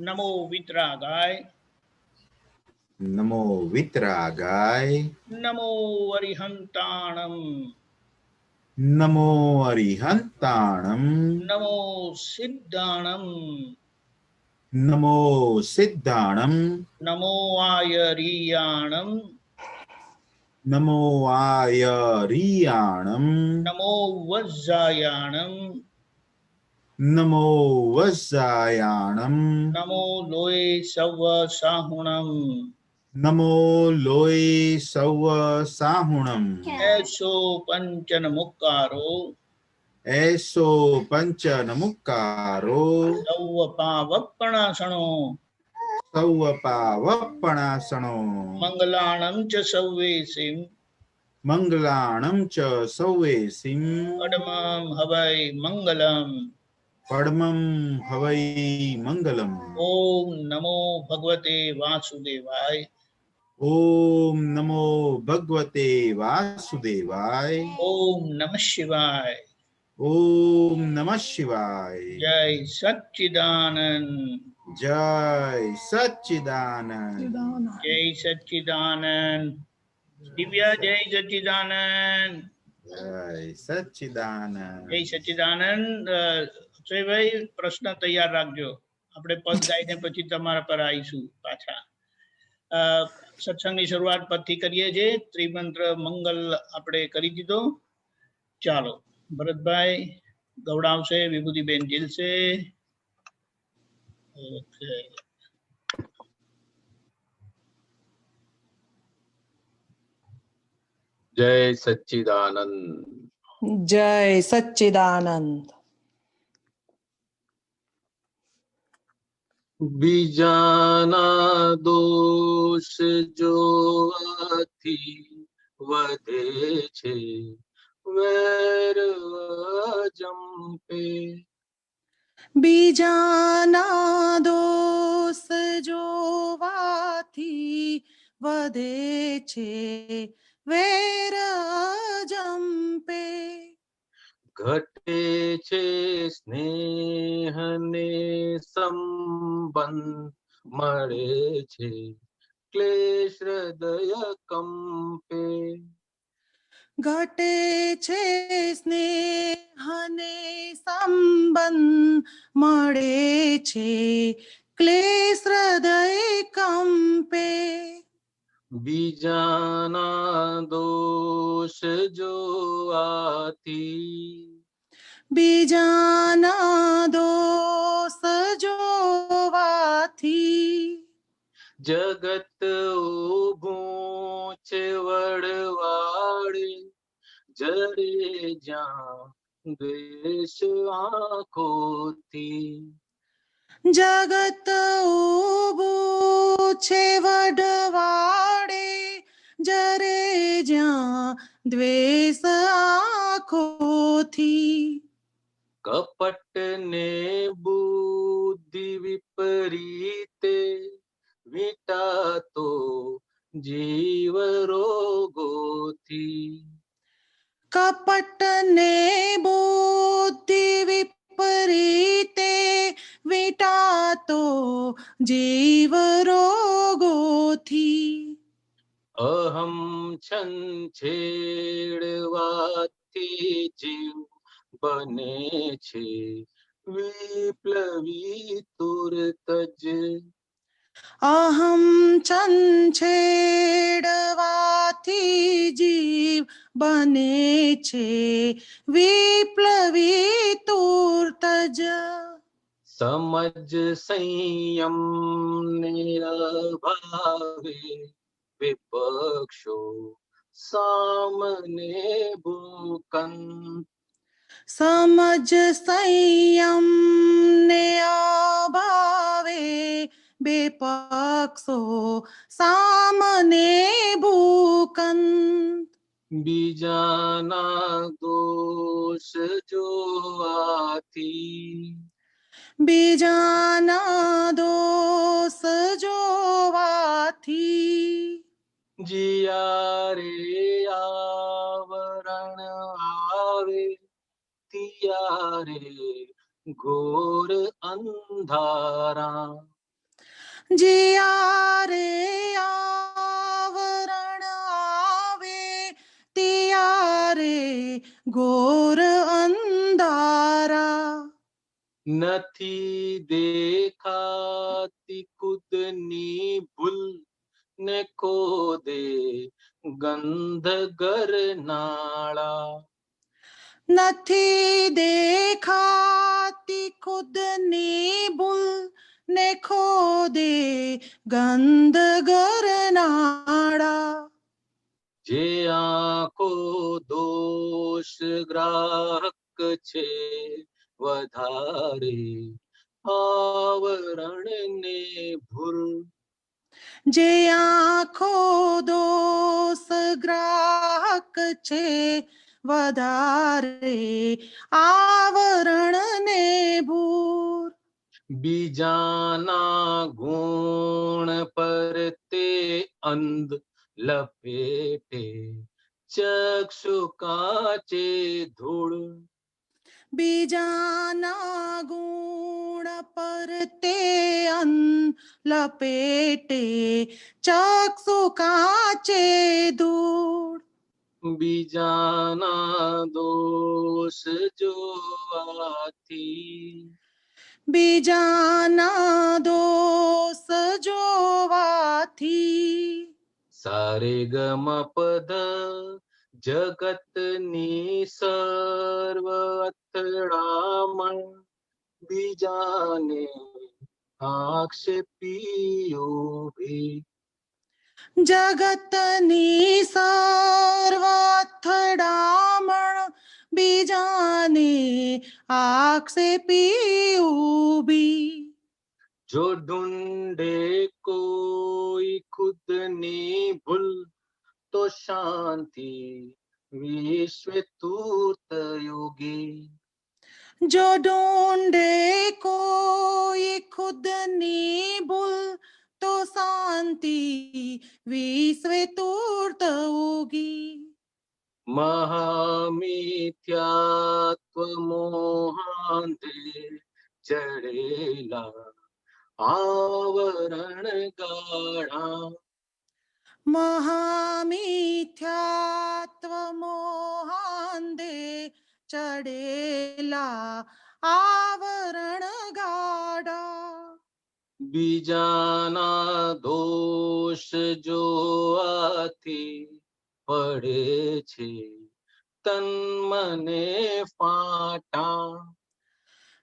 नमो वितरागाय, नमो वितरागाय, नमो अरिहंताणम, नमो अरिहंताणम, नमो सिद्धाणम, नमो सिद्धाणम, नमो आयरियाणम, नमो आयरियाणम, नमो वज्जायाणम, नमो वज्जायाणम, नमो लोये सव साहुणम, नमो लोय सव साहुणम, ऐसो पंचन मुक्कारो, ऐसो पंच नमुक्कारो, सव पावप्पणासणो, सव पावप्पणासनो, मंगलाणं च सव्वेसिं, मंगलाणं च सौवेसिं, पद्मं हवै मंगलम्। पद्मं हवै मंगलम्। ओम नमो भगवते वासुदेवाय, ओम नमो भगवते वासुदेवाय, ओम नमः शिवाय, ओम नमः शिवाय। जय सच्चिदानंद, जय सच्चिदानंद, जय सच्चिदानंद, दिव्या जय सच्चिदानंद, जय सच्चिदानंद। जय सच्चिदानंद। અક્ષયભાઈ પ્રશ્ન તૈયાર રાખજો, આપણે પદ ગાઈને પછી તમારા પર આવીશું પાછા. સત્સંગની શરૂઆત પદથી કરીએ છીએ. ત્રિમંત્ર મંગલ આપણે કરી દીધો. ચાલો, ભરતભાઈ ગૌડાવશે, વિભૂતિબેન જીલશે. ઓકે. जय सच्चिदानंद, जय सच्चिदानंद। बीजाना दोष जो आथी वधे छे, वेर जंपे। बीजाना दोष जोवाथी वधे छे, वेर जंपे। घटे छे स्नेह ने संबंध मळे छे, क्लेश हृदय कंपे। घटे छे स्नेह ने संबंध मळे छे, क्लेश हृदय कंपे। बीजाना दोष जो आती, बीजाना दोष जोवाथी जगत ऊभूं छे वड़वाड़े, जड़े ज्यां द्वेष आँखोथी। जगत ऊभूं छे वडवाड़े, जरे ज्यां द्वेष आँखोथी। कपट ने बुद्धि विपरीते, विटातो जीव रोगोथी। कपट ने बुद्धि विपरीते, विटातो जीव रोगोथी। अहम छंछेड़वाथी जीव बने छे, विप्लवी तुरतज। अहम छंछेड़वाथी जीव बने छे, विप्लवी तुरतज। समज संयम ने अभावे, विपक्षो सामने भूकंप। समज संयम ने अभावे, बेपक्षो सामने भूकंप। बीजाना दोष जो आती, बीजाना दोष जोवाथी जिया रे आवरण आवे, तिया रे घोर अंधारा। जियारे आवरण आवे तियारे घोर अंधारा નથી દેખાતી ખુદની ભૂલ ને ખોદે ગંધ ગરનાળા નથી દેખાતી ખુદની ભૂલ ને ખોદે ગંધ ગરનાળા જે આંખો દોષ ગ્રાહક છે વધારે આવરણ ને ભૂલ જે આંખો દોષ ગ્રાહક છે વધારે આવરણ ને ભૂર બીજાના ગુણ પર તે અંધ લપેટે ચક્ષુ કાચે ધૂળ બીજાના ગુણ પર તે અન લપેટે ચક્ષુ કાચે ધૂળ બીજાના દોષ જોવાથી બીજાના દોષ જોવાથી સારે ગમ પદ જગતની સર્વ અથડામણ બીજાને આક્ષેપીઓ ભી જગતની સર્વ અથડામણ બીજાને આક્ષેપી ઊભી જો ઢૂંઢે કોઈ ખુદની ભૂલ તો શાંતિ વિશ્વ તૂર્ત યોગી જો ઢૂંઢે કોઈ ખુદની ભૂલ તો શાંતિ વિશ્વે તૂર્ત ઉગી મહામિથ્યાત્વ મોહાંધે ચડેલા આવરણ ગાઢા મહામિથ્યાત્વ મોહાંધે ચડેલા આવરણ ગાઢા બીજાના દોષ જોવાથી પડે છે તન મને ફાટા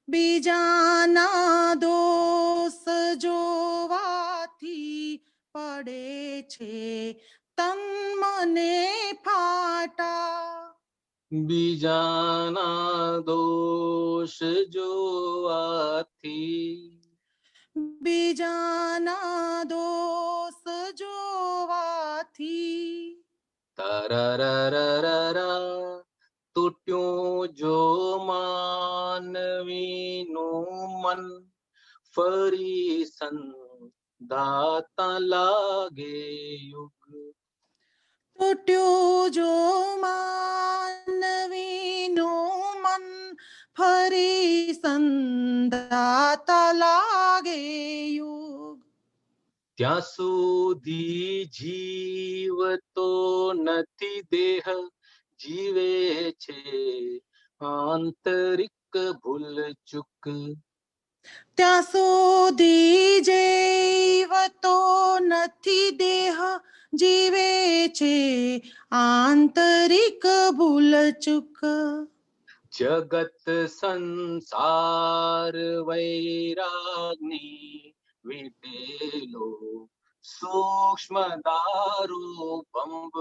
બીજાના દોષ જોવાથી પડે છે તન મને ફાટા બીજાના દોષ જોવાથી બીજાના દોષ જોવાથી તરરરરરા તૂટ્યું જો માનવીનું મન ફરી સંદાતા લાગે યુગ તૂટ્યું જો માનવીનું મન ફરી સંધાતા લાગે યુગ ત્યાં સુધી જીવ તો નથી દેહ જીવે છે આંતરિક ભૂલ ચૂક ત્યાં સુધી જીવતો નથી દેહ જીવે છે આંતરિક ભૂલ ચૂક જગત સંસાર વૈરાગની વિટેલો સૂક્ષ્મ દારૂ બંબ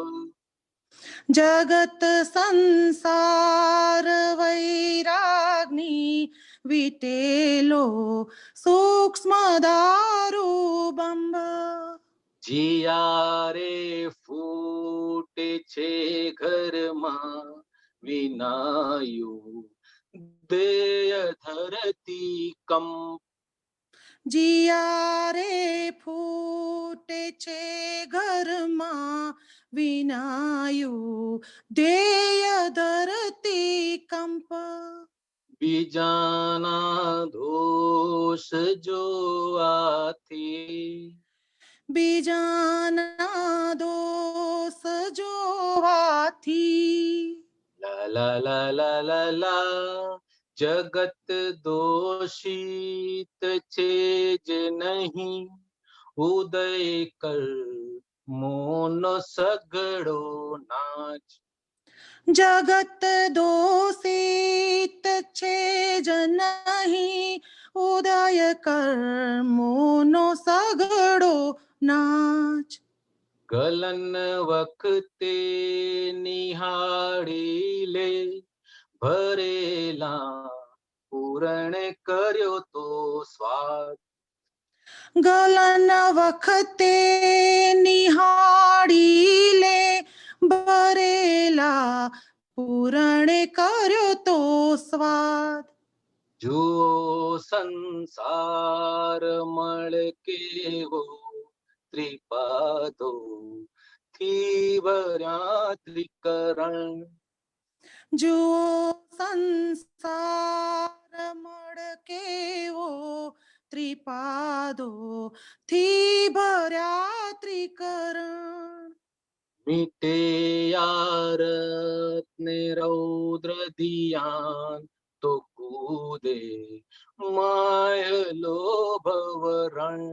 જગત સંસાર વૈરાગની વિટેલો સૂક્ષ્મ દારૂ બંબ જીયારે ફૂટે છે ઘરમાં વિનાયું દેય ધરતી કંપ જીયારે ફૂટે છે ઘરમાં વિનાયું ધ્યેય ધરતી કંપ બીજાના દોષ જોવાથી બીજાના દોષ જોવાથી લા લા લા લા લા લા જગત દોષિત છે જ નહીં ઉદય કર મોનો સગડો નાચ જગત દોષિત છે જ નહીં ઉદય કર્મોનો સગડો નાચ ગલન વખતે નિહાળી લે ભરેલા પૂરણ કર્યો તો સ્વાદ ગલન વખતે નિહાળી લે ભરેલા પૂરણે કર્યો તો સ્વાદ જુઓ સંસાર મળ કેવો ત્રિપાદો થી ભર્યા ત્રિકરણ જુઓ સંસાર મળ કેવો ત્રિપાદો થી ભર્યા ત્રિકરણ મીટે યારત ને રૌદ્ર દિયાન તો કૂદે માય લોભવરણ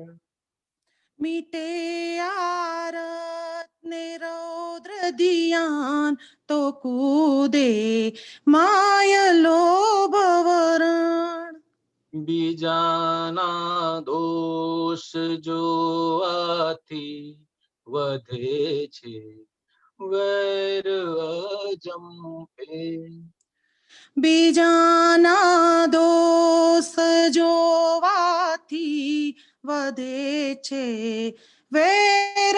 મીટે આરત ને રૌદ્ર દિયાન તો કૂદે માય લોભવરણ બીજાના દોષ જોવાથી વધે છે વૈર અજંપે બીજાના દોષ જોવાથી વધે છે વેર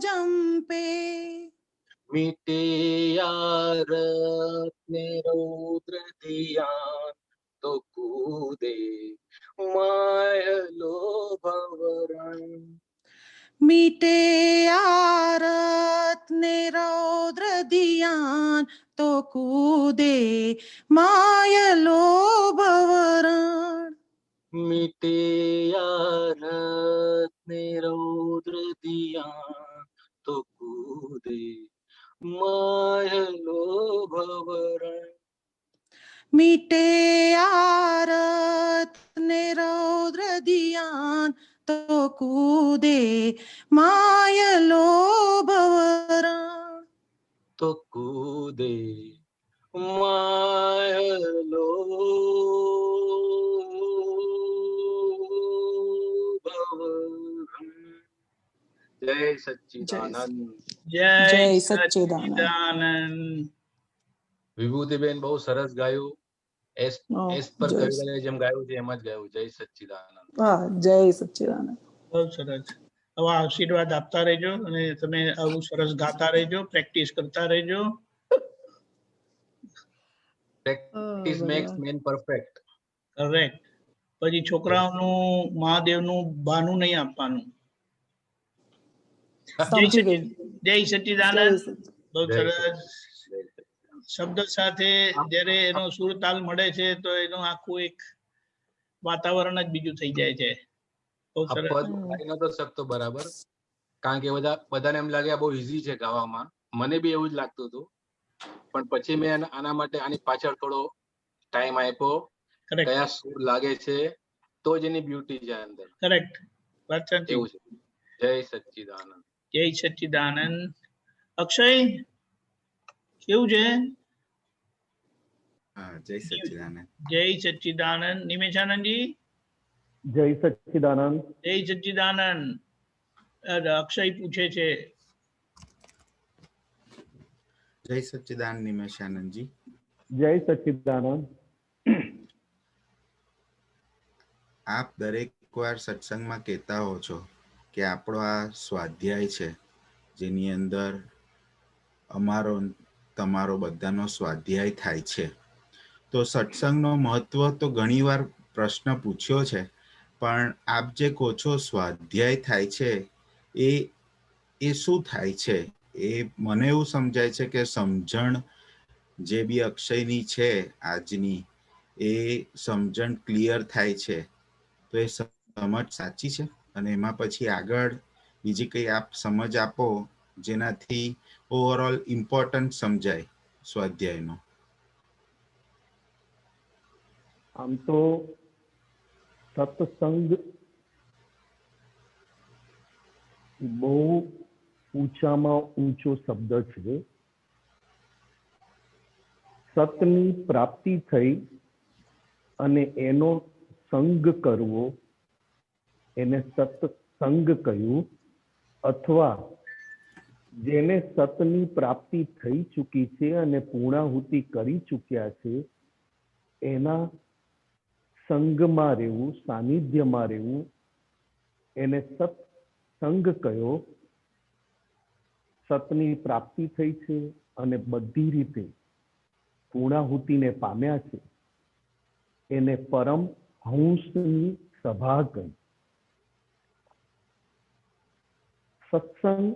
જંપે મીટે યારત ને રૌદ્ર દિયાન તો કૂદે માય લોભવરણ મીટે આરત ને રૌદ્ર દિયાન તો કૂદે માય લોભવરણ મીટે યારત ને રૌદ્ર દિયાન તો કૂદે માય લોભવરણ મીટે આરત ને રૌદ્ર દિયાન તો કૂદે માય લોભવરણ તો કૂદે માય લોભવરણ જય સચ્ચિદાનંદ જય જય સચ્ચિદાનંદ. સચ્ચિદાનંદ. વિભૂતિબેન બહુ સરસ ગાયું એસ પર જય કવિતાએ જેમ ગાયું છે એમ જ ગાયું જય સચ્ચિદાનંદ હા જય સચ્ચિદાનંદ. બહુ સરસ. આવા આશીર્વાદ આપતા રહેજો અને તમે આવું સરસ ગાતા રહેજો, પ્રેક્ટિસ કરતા રહેજો. Practice max main perfect correct. પછી છોકરાઓનું મહાદેવનું બહાનું નહીં આપવાનું. સમજી ગઈ. જય સચ્ચિદાનંદ. બહુ જય સરસ. શબ્દ સાથે જ્યારે એનો સુર તાલ મળે છે તો એનું આખું એક વાતાવરણ જ બીજું થઈ જાય છે. બહુ આ સરસ. પદ ગાઈ નતો શકતો બરાબર કારણ કે બધાને એમ લાગે આ બહુ ઈઝી છે ગાવામાં મને બી એવું જ લાગતું હતું પણ પછી મેં આના માટે આની પાછળ થોડો ટાઈમ આપ્યો કરેક્ટ કયા સુર લાગે છે તો જ એની બ્યુટી છે અંદર કરેક્ટ. વાત સાચી. એવું છે જય સચ્ચિદાનંદ જય સચ્ચિદાનંદ. અક્ષય કેવું છે? હા, જય સચ્ચિદાનંદ. જય સચ્ચિદાનંદ. નિમેશાનંદજી જય સચ્ચિદાનંદ. જય સચ્ચિદાનંદ. અક્ષય પૂછે છે. જય સચ્ચિદાનંદ નિમેશાનંદજી. જય સચ્ચિદાનંદ. આપ દરેક વાર સત્સંગમાં કહેતા હો છો કે આપણો આ સ્વાધ્યાય છે જેની અંદર અમારો તમારો બધાનો સ્વાધ્યાય થાય છે. તો સત્સંગનો મહત્વ તો ઘણીવાર પ્રશ્ન પૂછ્યો છે પણ આપ જે કહો છો સ્વાધ્યાય થાય છે એ શું થાય છે? એ મને એવું સમજાય છે કે સમજણ જે બી અક્ષયની છે આજની એ સમજણ ક્લિયર થાય છે, તો એ સમજ સાચી છે? અને એમાં પછી આગળ બીજી કઈ આપ સમજ આપો જેનાથી ઓવરઓલ ઇમ્પોર્ટન્સ સમજાય સ્વાધ્યાયનો. આમ તો સત્સંગ બહુ ઊંચામાં ઊંચો શબ્દ છે. સતની પ્રાપ્તિ થઈ અને એનો સંગ કરવો એને સત્સંગ કહ્યું, અથવા જેને સતની પ્રાપ્તિ થઈ ચૂકી છે અને પૂર્ણાહુતિ કરી ચૂક્યા છે એના સંગમાં રહેવું, સાનિધ્યમાં રહેવું, એને સત્સંગ કહ્યો. સતની પ્રાપ્તિ થઈ છે અને બધી રીતે પૂર્ણાહુતિને પામ્યા છે એને પરમ હંસની સભા કહી. સત્સંગ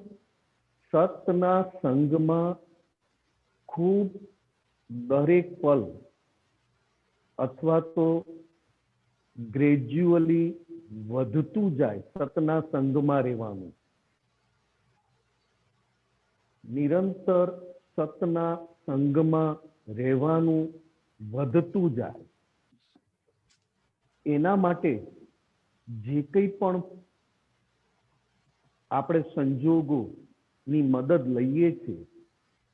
સતના સંગમાં ખૂબ દરેક પલ અથવા તો ગ્રેજ્યુઅલી વધતું જાય. સતના સંગમાં રહેવાનું, નિરંતર સતના સંગમાં રહેવાનું વધતું જાય. એના માટે જે કંઈ પણ આપણે સંજોગોની મદદ લઈએ છીએ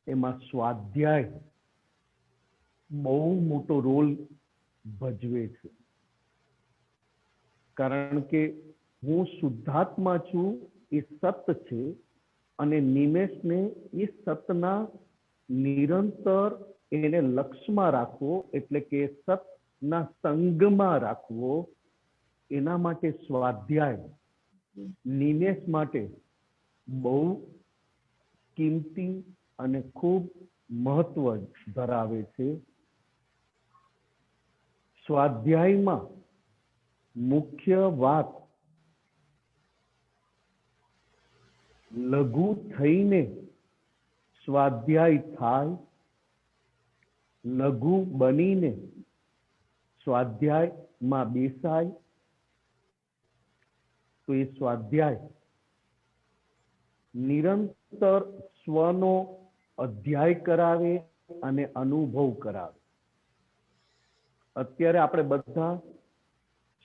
એમાં સ્વાધ્યાય બહુ મોટો રોલ ભજવે છે. કારણ કે હું શુદ્ધાત્મા છું એ સત છે અને નિમેષને એ સતના નિરંતર એને લક્ષમાં રાખવો, એટલે કે સતના સંગમાં રાખવો. એના માટે સ્વાધ્યાય નિમેષ માટે બહુ કિંમતી અને ખૂબ મહત્વ ધરાવે છે. સ્વાધ્યાયમાં મુખ્ય વાત લઘુ થઈને સ્વાધ્યાય થાય, લઘુ બનીને સ્વાધ્યાયમાં બેસાય તો એ સ્વાધ્યાય નિરંતર સ્વનો અધ્યાય કરાવે અને અનુભવ કરાવે. અત્યારે આપણે બધા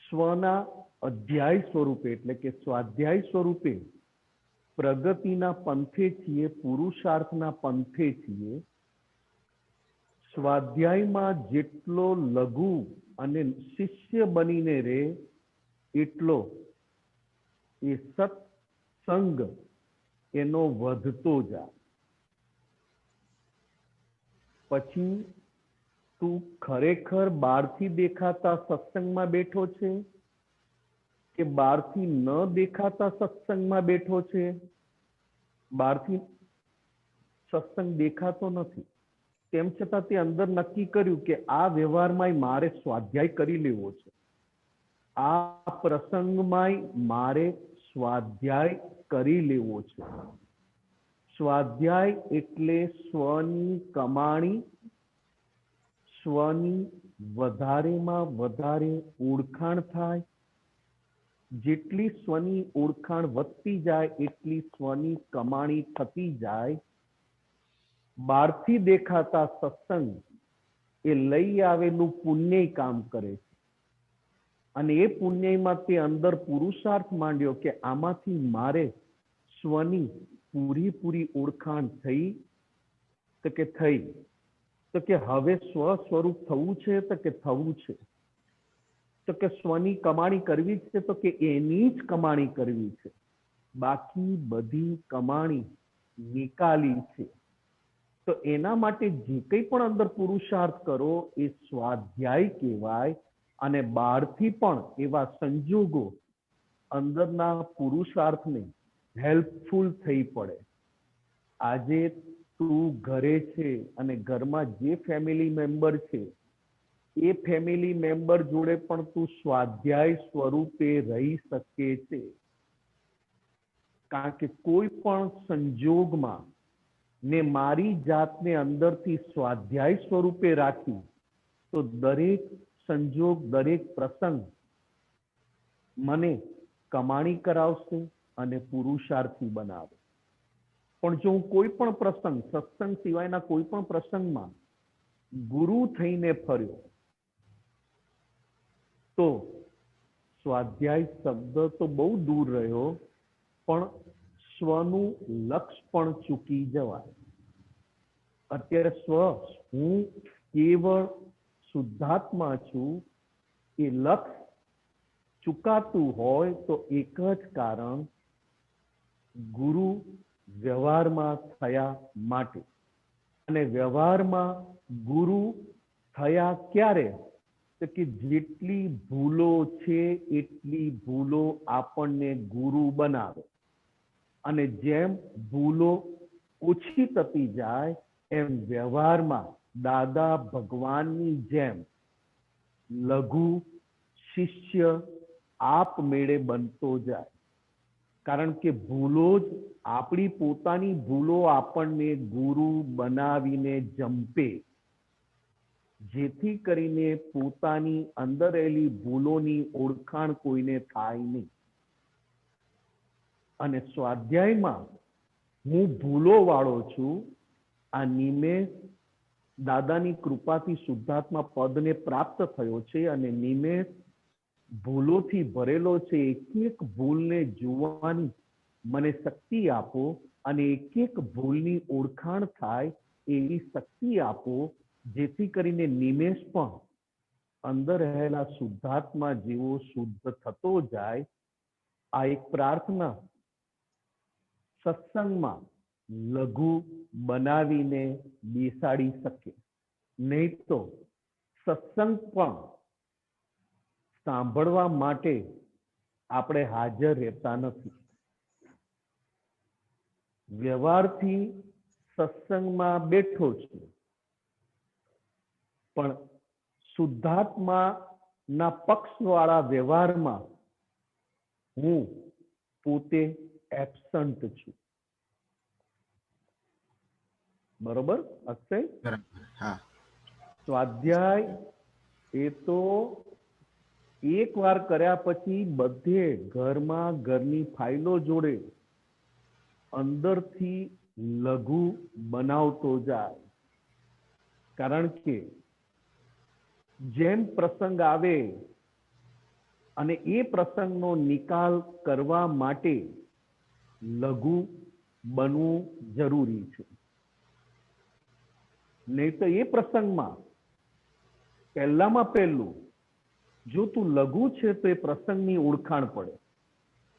સ્વના અધ્યાય સ્વરૂપે એટલે કે સ્વાધ્યાય સ્વરૂપે પ્રગતિના પંથે છીએ, પુરુષાર્થના પંથે છીએ. સ્વાધ્યાયમાં જેટલો લઘુ અને શિષ્ય બનીને રહે એટલો એ સત્સંગ એનો વધતો જાય. પછી તું ખરેખર બહારથી દેખાતા સત્સંગમાં બેઠો છે કે બહારથી ન દેખાતા સત્સંગમાં બેઠો છે? બહારથી સત્સંગ દેખાતો નથી, તેમ છતાં તે અંદર નક્કી કર્યું કે આ વ્યવહારમાં મારે સ્વાધ્યાય કરી લેવો છે, આ પ્રસંગમાં મારે સ્વાધ્યાય કરી લેવો છે. સ્વાધ્યાય એટલે સ્વની કમાણી, સ્વની વધારેમાં વધારે ઓળખાણ થાય. જેટલી સ્વની ઓળખાણ વધતી જાય એટલી સ્વની કમાણી થતી જાય. બહારથી દેખાતા સત્સંગ એ લઈ આવેલું પુણ્ય કામ કરે છે અને એ પુણ્યમાં તે અંદર પુરુષાર્થ માંડ્યો કે આમાંથી મારે સ્વની પૂરી ઓળખાણ થઈ. તો કે થઈ, તો કે હવે સ્વ સ્વરૂપ થવું છે, તો કે થવું છે. તો કે સ્વની કમાણી કરવી છે, તો કે એની જ કમાણી કરવી છે. બાકી બધી કમાણી નિકાલી છે. તો એના માટે જે કંઈ પણ અંદર પુરુષાર્થ કરો એ સ્વાધ્યાય કહેવાય. અને બહારથી પણ એવા સંજોગો અંદરના પુરુષાર્થને હેલ્પફુલ થઈ પડે. આજે તું ઘરે છે અને ઘરમાં જે ફેમિલી મેમ્બર છે એ ફેમિલી મેમ્બર જોડે પણ તું સ્વાધ્યાય સ્વરૂપે રહી શકે છે. કારણ કે કોઈ પણ સંજોગમાં ને મારી જાતને અંદરથી સ્વાધ્યાય સ્વરૂપે રાખી તો દરેક સંજોગ, દરેક પ્રસંગ મને કમાણી કરાવશે અને પુરુષાર્થી બનાવે. પણ જો હું કોઈ પણ પ્રસંગ, સત્સંગ સિવાયના કોઈ પણ પ્રસંગમાં ગુરુ થઈને ફર્યો તો સ્વાધ્યાય શબ્દ તો બહુ દૂર રહ્યો, પણ સ્વનું લક્ષ્ય પણ ચૂકી જવાય. અત્યારે હું કેવળ શુદ્ધાત્મા છું એ લક્ષ્ય ચૂકાતું હોય તો એક જ કારણ, ગુરુ વ્યવહારમાં થયા માટે. અને વ્યવહારમાં ગુરુ થયા ક્યારે? તો કે જેટલી ભૂલો છે એટલી ભૂલો આપણને ગુરુ બનાવે. અને જેમ ભૂલો ઓછી થતી જાય એમ વ્યવહારમાં દાદા ભગવાનની જેમ લઘુ શિષ્ય આપમેળે બનતો જાય. કારણ કે ભૂલો જ, આપણી પોતાની ભૂલો આપણને ગુરુ બનાવીને જંપે, જેથી કરીને પોતાની અંદર રહેલી ભૂલોની ઓળખાણ કોઈને થાય નહીં. અને સ્વાધ્યાયમાં હું ભૂલો વાળો છું. આ નિમેષ દાદાની કૃપાથી શુદ્ધાત્મા પદને પ્રાપ્ત થયો છે અને નિમેષ ભૂલોથી ભરેલો છે. એક એક ભૂલને જોવાની મને શક્તિ આપો અને એક એક ભૂલની ઓળખાણ થાય એવી શક્તિ આપો, જેથી કરીને નિમેષ પણ અંદર રહેલા શુદ્ધાત્મા જેવો શુદ્ધ થતો જાય. આ એક પ્રાર્થના સત્સંગમાં લઘુ બનાવીને બેસાડી શકે. નહીં તો સત્સંગ પણ સાંભળવા માટે આપણે હાજર રહેતા નથી. વ્યવહારથી સત્સંગમાં બેઠો છું, પણ શુદ્ધાત્માના પક્ષવાળા વ્યવહારમાં હું પોતે એબસન્ટ છું. બરોબર અક્ષય? બરાબર. હા. સ્વાધ્યાય એ તો એક વાર કર્યા પછી બધે ઘરમાં, ઘરની ફાઇલો જોડે અંદરથી લઘુ બનાવતો જાય. કારણ કે જેમ પ્રસંગ આવે અને એ પ્રસંગનો નિકાલ કરવા માટે લઘુ બનવું જરૂરી છે. નહીં તો એ પ્રસંગમાં પહેલામાં પહેલું જો તું લઘુ છે તો એ પ્રસંગની ઓળખાણ પડે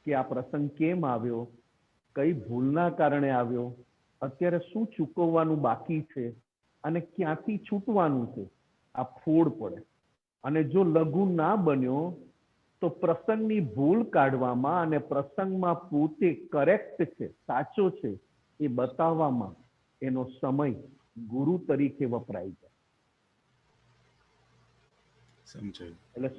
કે આ પ્રસંગ કેમ આવ્યો, કઈ ભૂલના કારણે આવ્યો, અત્યારે શું ચૂકવવાનું બાકી છે અને ક્યાંથી છૂટવાનું છે, આ ફોડ પડે. અને જો લઘુ ના બન્યો તો પ્રસંગની ભૂલ કાઢવામાં અને પ્રસંગમાં પોતે કરેક્ટ છે, સાચો છે એ બતાવવામાં એનો સમય ગુરુ તરીકે વપરાય જાય. સમજાયું. એટલે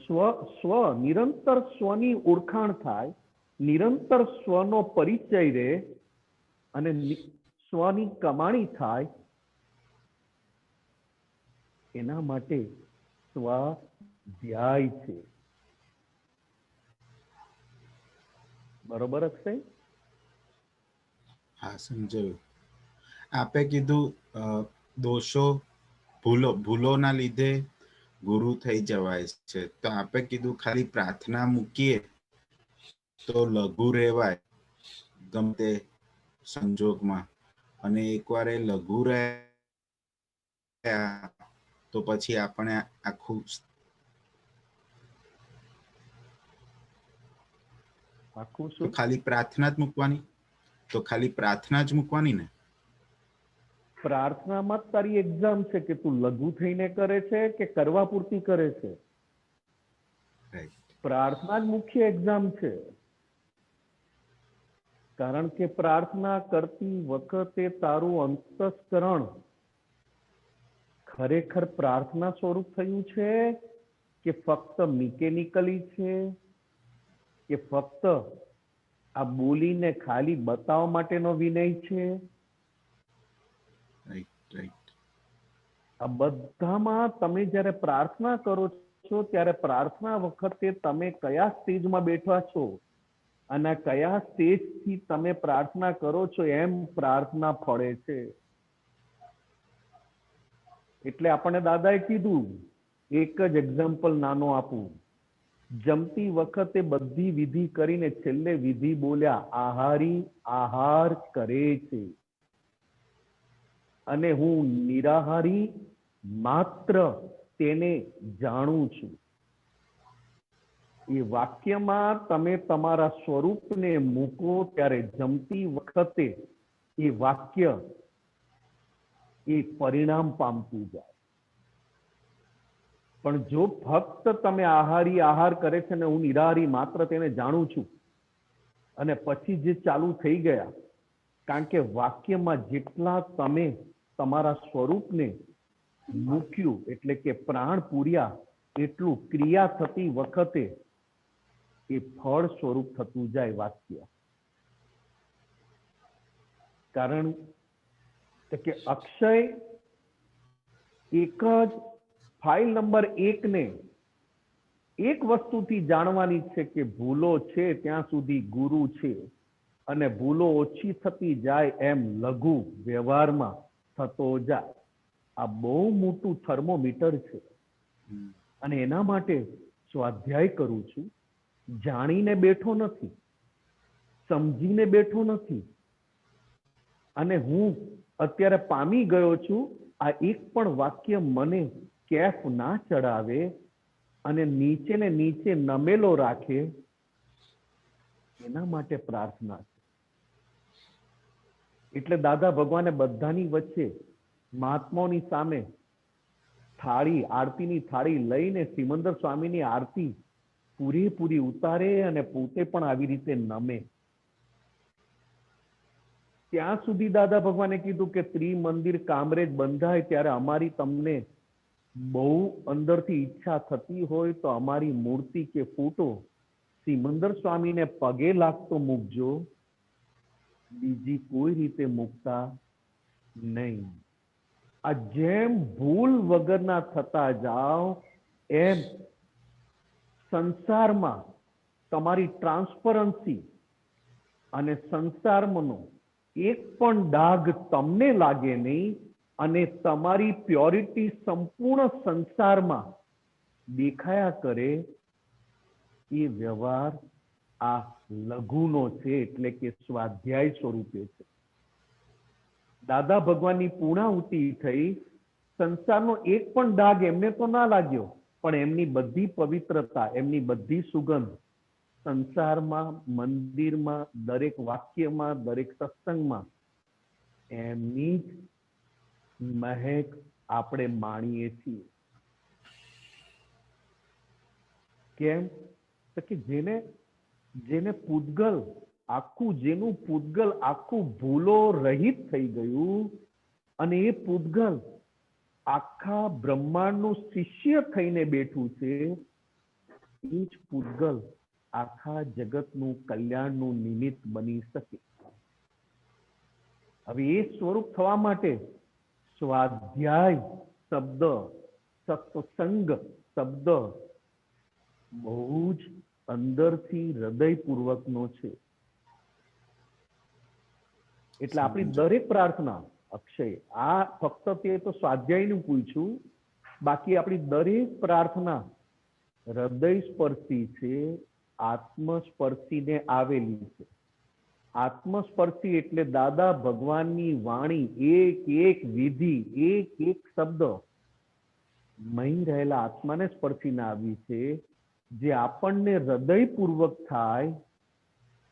સ્વ નિરંતર સ્વની ઓળખાણ થાય, નિરંતર સ્વનો પરિચય રહે અને સ્વની કમાણી થાય. એના માટે સ્વાધ્યાય છે. બરોબર અક્ષય? હા, સમજાયું. આપે કીધું દોષો, ભૂલોના લીધે ગુરુ થઈ જવાય છે. તો આપે કીધું ખાલી પ્રાર્થના મૂકીએ તો લઘુ રહેવાય ગમે તે સંજોગમાં, અને એકવાર એ લઘુ રહ્યા તો પછી આપણે આખું તો ખાલી પ્રાર્થના જ મૂકવાની, તો ખાલી પ્રાર્થના જ મૂકવાની ને? પ્રાર્થનામાં તારી એક્ઝામ છે કે તું લઘુ થઈને કરે છે કે કરવા પૂરતી કરે છે. પ્રાર્થના જ મુખ્ય એક્ઝામ છે. કારણ કે પ્રાર્થના કરતી વખતે તારું અંતસ્કરણ ખરેખર પ્રાર્થના સ્વરૂપ થયું છે કે ફક્ત મિકેનિકલી છે, કે ફક્ત આ બોલીને ખાલી બતાવવા માટેનો વિનય છે. આ બધામાં તમે જ્યારે પ્રાર્થના કરો છો ત્યારે પ્રાર્થના વખતે તમે કયા સ્ટેજમાં બેઠા છો અને કયા સ્ટેજથી તમે પ્રાર્થના કરો છો એમ પ્રાર્થના ફળે છે. એટલે આપણને દાદાએ કીધું, એક જ એક્ઝામ્પલ નાનો આપું. જમતી વખતે બધી વિધિ કરીને છેલ્લે વિધિ બોલ્યા, આહારી આહાર કરે છે અને હું નિરાહારી માત્ર તેને જાણું છું. એ વાક્યમાં તમે તમારા સ્વરૂપને મૂકો ત્યારે જમતી વખતે એ વાક્ય એ પરિણામ પામતું જાય. પણ જો ફક્ત તમે આહારી આહાર કરે છે ને હું નિરાહારી માત્ર તેને જાણું છું અને પછી જે ચાલુ થઈ ગયા, કારણ કે વાક્યમાં જેટલા તમે તમારા સ્વરૂપને મૂક્યું એટલે કે પ્રાણ પૂર્યા, એટલું ક્રિયા થતી વખતે એ ફળ સ્વરૂપ થતું જાય વાક્ય. કારણ કે અક્ષય એક જ ફાઇલ નંબર 1 ને એક વસ્તુથી જાણવાની છે કે ભૂલો છે ત્યાં સુધી ગુરુ છે અને ભૂલો ઓછી થતી જાય એમ લઘુ વ્યવહારમાં થતો જાય. આ બહુ મોટું થર્મોમીટર છે અને એના માટે સ્વાધ્યાય કરું છું. જાણીને બેઠો નથી, સમજીને બેઠો નથી. અને હું અત્યારે પામી ગયો છું. આ એક પણ વાક્ય મને કેફ ના ચડાવે અને નીચે ને નીચે નમેલો રાખે, એના માટે પ્રાર્થના છે. એટલે દાદા ભગવાને બધાની વચ્ચે મહાત્માઓની સામે થાળી, આરતીની થાળી લઈને સિમંદર સ્વામીની આરતી પૂરેપૂરી ઉતારે અને પોતે પણ આવી રીતે નમે. ત્યાં સુધી દાદા ભગવાને કીધું કે ત્રિમંદિર કામરેજ બંધાય ત્યારે અમારી તમને બહુ અંદરથી ઈચ્છા થતી હોય તો અમારી મૂર્તિ કે ફોટો સિમંદર સ્વામીને પગે લાગતો મૂકજો, બીજી કોઈ રીતે મૂકતા નહીં. આ જેમ ભૂલ વગરના થતા જાઓ એમ સંસારમાં તમારી ટ્રાન્સપરન્સી અને સંસારનો એક પણ ડાઘ તમને લાગે નહીં અને તમારી પ્યોરિટી સંપૂર્ણ સંસારમાં દેખાયા કરે. એ વ્યવહાર આ લઘુનો છે, એટલે કે સ્વાધ્યાય સ્વરૂપે છે. દાદા ભગવાનની પૂર્ણાહુતિ થઈ, સંસારનો એક પણ ડાઘ એમને તો ના લાગ્યો, પણ એમની બધી પવિત્રતા, એમની બધી સુગંધ સંસારમાં, મંદિરમાં, દરેક વાક્યમાં, દરેક સત્સંગમાં એમની જ મહેક આપણે માણીએ છીએ. કેમ? તો કે જેને પૂતગલ આખું, જેનું પૂતગલ આખું ભૂલો રહિત થઈ ગયું અને એ પૂતગલ આખા બ્રહ્માંડનું શિષ્ય થઈને બેઠું છે, એ જ પૂતગલ આખા જગતનું કલ્યાણનું નિમિત્ત બની શકે. હવે એ સ્વરૂપ થવા માટે સ્વાધ્યાય શબ્દ, સત્સંગ શબ્દ બહુ જ અંદરથી હૃદયપૂર્વકનો છે. એટલે આપણી દરેક પ્રાર્થના, અક્ષય, આ ફક્ત તે તો સ્વાધ્યાયનું પૂછ્યું, બાકી આપણી દરેક પ્રાર્થના હૃદય સ્પર્શી છે, આત્મસ્પર્શીને આવેલી છે. આત્મસ્પર્શી એટલે દાદા ભગવાનની વાણી, એક એક વિધિ, એક એક શબ્દ મહી રહેલા આત્માને સ્પર્શીને આવી છે. જે આપણને હૃદયપૂર્વક થાય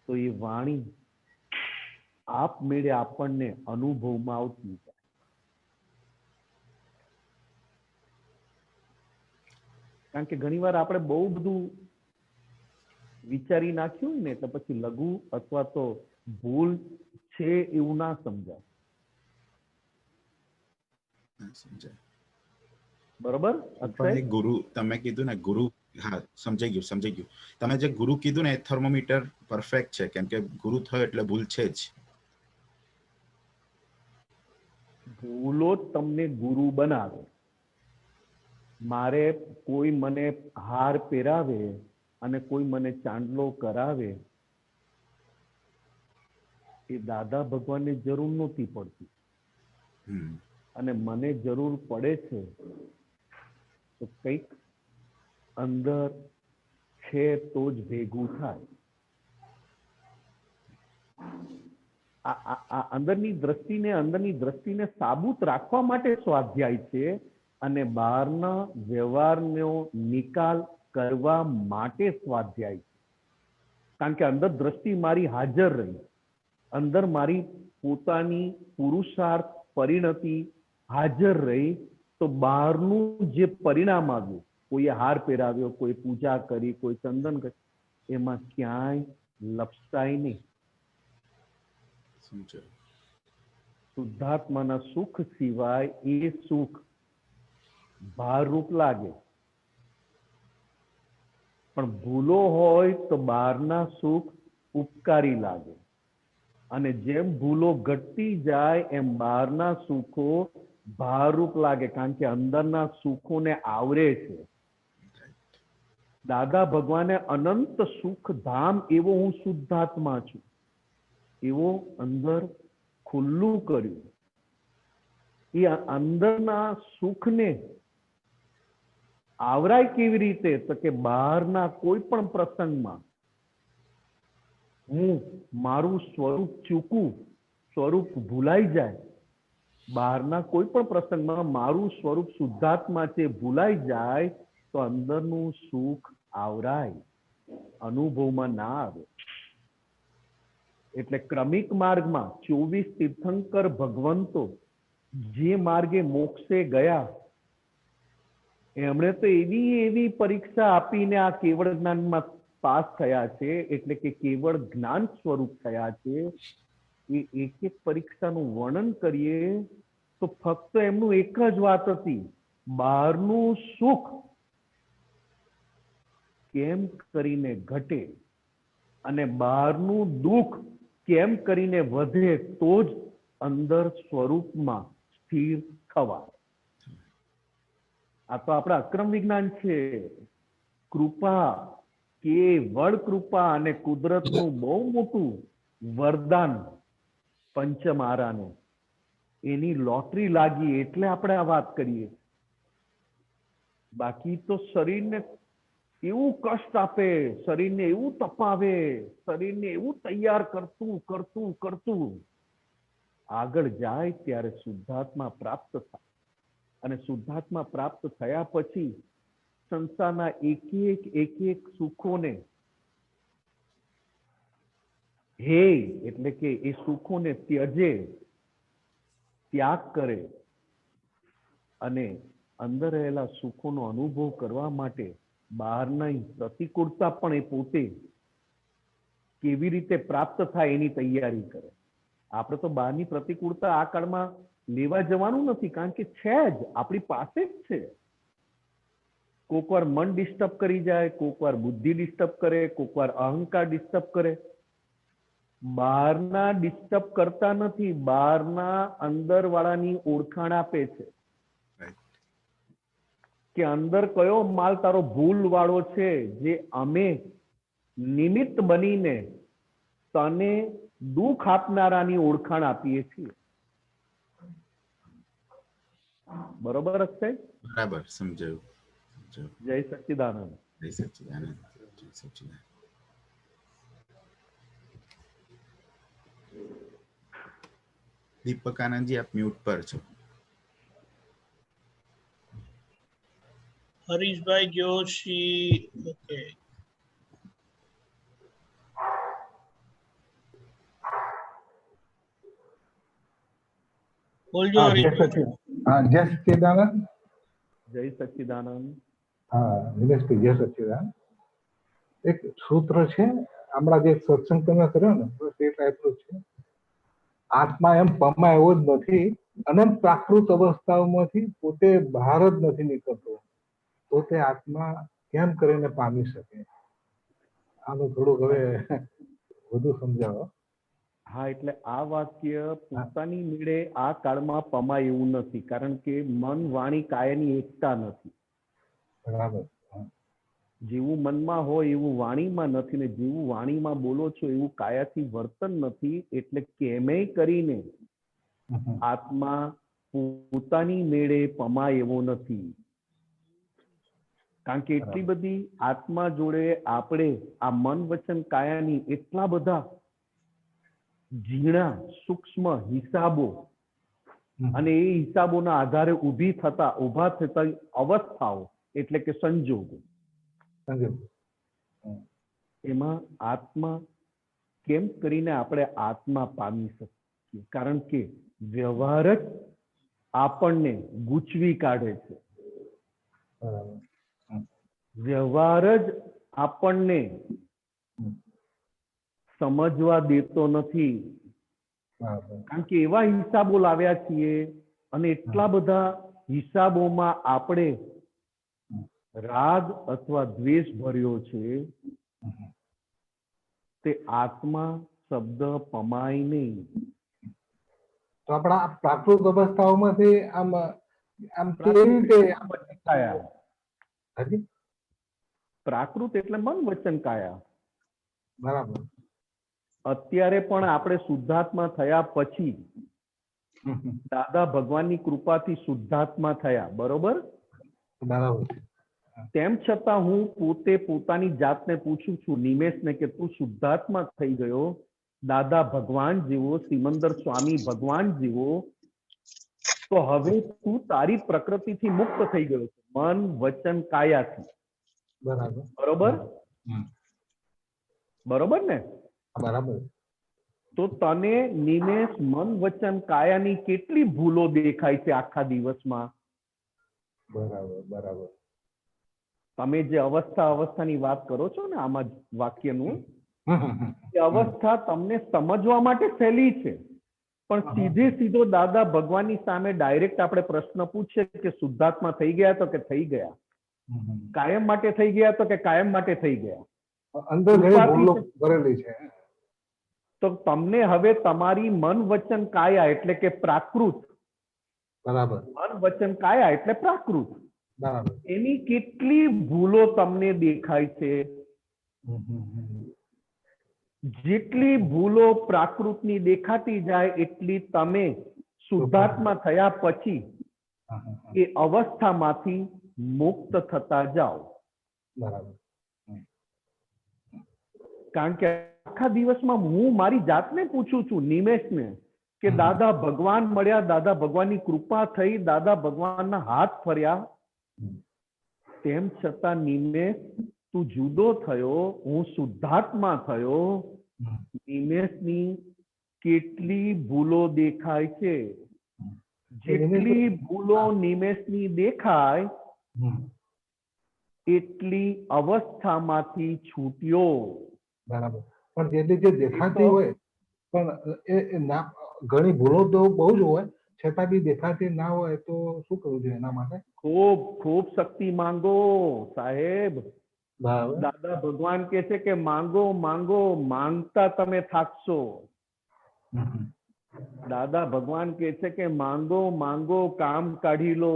તો એ વાણી આપમેળે આપણને અનુભવમાં આવતી જાય. કારણ કે ઘણીવાર આપણે બહુ બધું વિચારી નાખ્યું હોય ને એટલે પછી લઘુ અથવા તો ભૂલ છે એવું ના સમજાય. બરોબર? પણ એ ગુરુ તમે કીધું ને, ગુરુ, હા સમજાઈ ગયું. તમે જે ગુરુ કીધું ને એ થર્મોમીટર પરફેક્ટ છે, કેમ કે ગુરુ થયો એટલે ભૂલ છે જ. ભૂલો તમને ગુરુ બનાવે. મારે કોઈ મને હાર પહેરાવે અને કોઈ મને ચાંદલો કરાવે એ દાદા ભગવાનની જરૂર નહોતી પડતી, હમ અને મને જરૂર પડે છે તો કંઈક અંદર છે તો જ ભેગું થાય. આ અંદરની દ્રષ્ટિને સાબુત રાખવા માટે સ્વાધ્યાય છે, અને બહારના વ્યવહારનો નિકાલ કરવા માટે સ્વાધ્યાય છે. કારણ કે અંદર દ્રષ્ટિ મારી હાજર રહી, અંદર મારી પોતાની પુરુષાર્થ પરિણતિ હાજર રહી, તો બહારનું જે પરિણામ આવ્યું, કોઈએ હાર પહેરાવ્યો, કોઈ પૂજા કરી, કોઈ ચંદન કરી, એમાં ક્યાંય લપસાય નહીં. સમજાયું. શુદ્ધાત્માના સુખ સિવાય એ સુખ ભારરૂપ લાગે, પણ ભૂલો હોય તો બહારના સુખ ઉપકારી લાગે, અને જેમ ભૂલો ઘટતી જાય એમ બહારના સુખો ભારરૂપ લાગે, કારણ કે અંદરના સુખોને આવરે છે. દાદા ભગવાને અનંત સુખ ધામ એવો હું શુદ્ધાત્મા છું એવો અંદર ખુલ્લું કર્યું. એ અંદરના સુખને આવરાય કેવી રીતે? તો કે બહારના કોઈ પણ પ્રસંગમાં હું મારું સ્વરૂપ ચૂકું, સ્વરૂપ ભૂલાઈ જાય, બહારના કોઈ પણ પ્રસંગમાં મારું સ્વરૂપ શુદ્ધાત્મા છે ભૂલાઈ જાય, તો અંદરનું સુખ આવરાય, અનુભવમાં ના આવે. એટલે ક્રમિક માર્ગમાં 24 તીર્થંકર ભગવંતો જે માર્ગે મોક્ષે ગયા, એમણે તો એવી પરીક્ષા આપીને આ કેવળ જ્ઞાનમાં પાસ થયા છે, એટલે કે કેવળ જ્ઞાન સ્વરૂપ થયા છે. એ એક એક પરીક્ષાનું વર્ણન કરીએ તો ફક્ત એમનું એક જ વાત હતી, બહારનું સુખ કેમ કરીને ઘટે અને બહારનું દુઃખ કેમ કરીને વધે, તો જ અંદર સ્વરૂપમાં સ્થિર થવાય. આ તો આપણા અક્રમ વિજ્ઞાન છે. કૃપા, કેવળ કૃપા અને કુદરતનું બહુ મોટું વરદાન પંચમહારાને, એની લોટરી લાગી એટલે આપણે આ વાત કરીએ. બાકી તો શરીરને એવું કષ્ટ આપે, શરીરને એવું તપાવે, શરીરને એવું તૈયાર કરતું આગળ જાય ત્યારે શુદ્ધાત્મા પ્રાપ્ત થાય. અને શુદ્ધાત્મા પ્રાપ્ત થયા પછી સંસારના એક સુખોને હે એટલે કે એ સુખોને ત્યજે, ત્યાગ કરે, અને અંદર રહેલા સુખોનો અનુભવ કરવા માટે બહારની પ્રતિકૂળતા પણ એ પોતે કેવી રીતે પ્રાપ્ત થાય એની તૈયારી કરે. આપણે તો બહારની પ્રતિકૂળતા આ કાળમાં લેવા જવાનું નથી, કારણ કે છે જ, આપણી પાસે જ છે. કોક વાર મન ડિસ્ટર્બ કરી જાય, કોક વાર બુદ્ધિ ડિસ્ટર્બ કરે, કોક વાર અહંકાર ડિસ્ટર્બ કરે. બહારના ડિસ્ટર્બ કરતા નથી, બહારના અંદર વાળાની ઓળખાણ આપે છે કે અંદર કયો માલ તારો ભૂલ વાળો છે, જે અમે નિમિત્ત બનીને તને દુઃખ આપનારાની ઓળખાણ આપીએ છીએ. બરોબર છે? બરાબર, સમજાયું. જય સચ્ચિદાનંદ. જય સચ્ચિદાનંદ. જય સચ્ચિદાનંદ. દીપક આનંદજી, આપ મ્યુટ પર છો. હરીશભાઈ જોશી, ઓકે. બોલજો હરીશભાઈ. જય સચ્ચિદાનંદ. જય સચ્ચિદાનંદ. હા નિલેશભાઈ, જય સચ્ચિદાનંદ. એક સૂત્ર છે, હમણાં જે સત્સંગ તમે કર્યો ને, બસ એ ટાઈપનું છે. આત્મા એમ પમાયો જ નથી, અનંત પ્રાકૃત અવસ્થાઓમાંથી પોતે બહાર જ નથી નીકળતો, તો તે આત્મા કેમ કરીને પામી શકે? આનું થોડુંક હવે વધુ સમજાવો. હા, એટલે આ વાક્ય પોતાની મેળે આ કાળમાં પમાય એવું નથી, કારણ કે મન, વાણી, કાયાની એકતા નથી. બરાબર. જેવું મનમાં હોય એવું વાણીમાં નથી, ને જેવું વાણીમાં બોલો છો એવું કાયાથી વર્તન નથી. એટલે કેમેય કરીને આત્મા પોતાની મેળે પમાય એવો નથી. કારણ કે એટલી બધી આત્મા જોડે આપણે આ મન વચન કાયાની એટલા બધા ઝીણા સૂક્ષ્મ હિસાબો અને એ હિસાબોના આધારે ઉભા થતા અવસ્થાઓ એટલે કે સંજોગો, એમાં આત્મા કેમ કરીને આપણે આત્મા પામી શકીએ? કારણ કે વ્યવહાર જ આપણને ગૂંચવી કાઢે છે. વ્યવહાર જ આપણને સમજવા દેતો નથી. કારણ કે એવા હિસાબો લાવ્યા છીએ અને એટલા બધા હિસાબોમાં આપણે રાગ અથવા દ્વેષ ભર્યો છે, તે આત્મા શબ્દ પમાય નહીં. તો આપણા પ્રાકૃત અવસ્થાઓમાંથી આમ કેવી રીતે કાયા, પ્રાકૃત એટલે મન વચન કાયા. બરાબર. અત્યારે પણ આપણે શુદ્ધાત્મા થયા પછી દાદા ભગવાનની કૃપાથી શુદ્ધાત્મા થયા, બરોબર? બરાબર. તેમ છતાં હું પોતે પોતાની જાતને પૂછું છું, નિમેશને, કે તું શુદ્ધાત્મા થઈ ગયો, દાદા ભગવાન જેવો, સિમંદર સ્વામી ભગવાન જેવો, તો હવે તું તારી પ્રકૃતિથી મુક્ત થઈ ગયો છે, મન વચન કાયાથી. બરાબર. બરોબર? બરોબર ને? બરાબર. તો તને નિમેશ મન વચન કાયાની કેટલી ભૂલો દેખાય છે આખા દિવસમાં? બરાબર. બરાબર. તમે જે અવસ્થાની વાત કરો છો ને આમાં વાક્યનું, એ અવસ્થા તમને સમજવા માટે સહેલી છે, પણ સીધો દાદા ભગવાનની સામે ડાયરેક્ટ આપણે પ્રશ્ન પૂછીએ કે શુદ્ધાત્મા થઈ ગયા તો કે થઈ ગયા, કાયમ માટે થઈ ગયા તો કે કાયમ માટે થઈ ગયા, અંદર ઘણી ભૂલો કરેલી છે, તો તમને હવે તમારી મન વચન કાયા એટલે કે પ્રાકૃત, બરાબર, મન વચન કાયા એટલે પ્રાકૃત, બરાબર, એની કેટલી ભૂલો તમને દેખાય છે? જેટલી ભૂલો પ્રાકૃતની દેખાતી જાય એટલી તમે શુદ્ધાત્મા થયા પછી એ અવસ્થામાંથી મુક્ત થતા જાઓ. બરાબર. કારણ કે આખા દિવસમાં હું મારી જાતને પૂછું છું, નિમેશને, કે દાદા ભગવાન મળ્યા, દાદા ભગવાનની કૃપા થઈ, દાદા ભગવાનના હાથ ફર્યા, તેમ છતાં નિમેશ તું જુદો થયો, હું શુદ્ધાત્મા થયો, નિમેશની કેટલી ભૂલો દેખાય છે? જેટલી ભૂલો નિમેશની દેખાય એટલી અવસ્થામાંથી છૂટ્યો. બરાબર. પણ જેટલી જે દેખાતી હોય, પણ એ ના, ઘણી ભૂલો તો બહુ જ હોય, છતાં બી દેખાતી ના હોય તો શું કરવું જોઈએ એના માટે? ખૂબ ખૂબ શક્તિ માંગો સાહેબ. બરાબર. દાદા ભગવાન કહે છે કે માંગો માંગો, માંગતા તમે થાકશો. દાદા ભગવાન કહે છે કે માંગો માંગો, કામ કાઢી લો.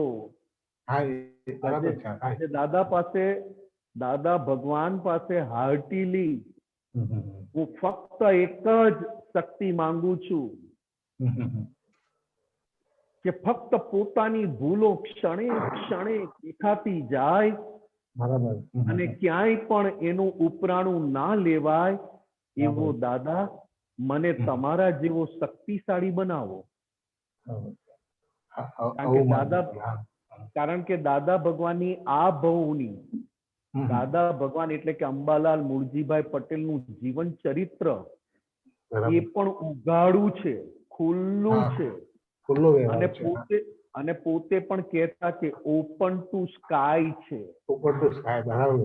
હા, એ બરાબર છે. આજે દાદા ભગવાન પાસે હાર્ટીલી હું ફક્ત એક જ શક્તિ માંગુ છું કે ફક્ત પોતાની ભૂલો ક્ષણે ક્ષણે દેખાતી જાય, બરાબર, અને ક્યાંય પણ એનું ઉપરાણું ના લેવાય એવો દાદા મને તમારા જેવો શક્તિશાળી બનાવો. કારણ કે દાદા ભગવાનની આ ભવની, દાદા ભગવાન એટલે કે અંબાલાલ મુળજીભાઈ પટેલનું જીવન ચરિત્ર એ પણ ઉઘાડું છે, ખુલ્લું છે, અને પોતે પણ કહેતા કે ઓપન ટુ સ્કાય છે. ઓપન ટુ સ્કાય, બરાબર.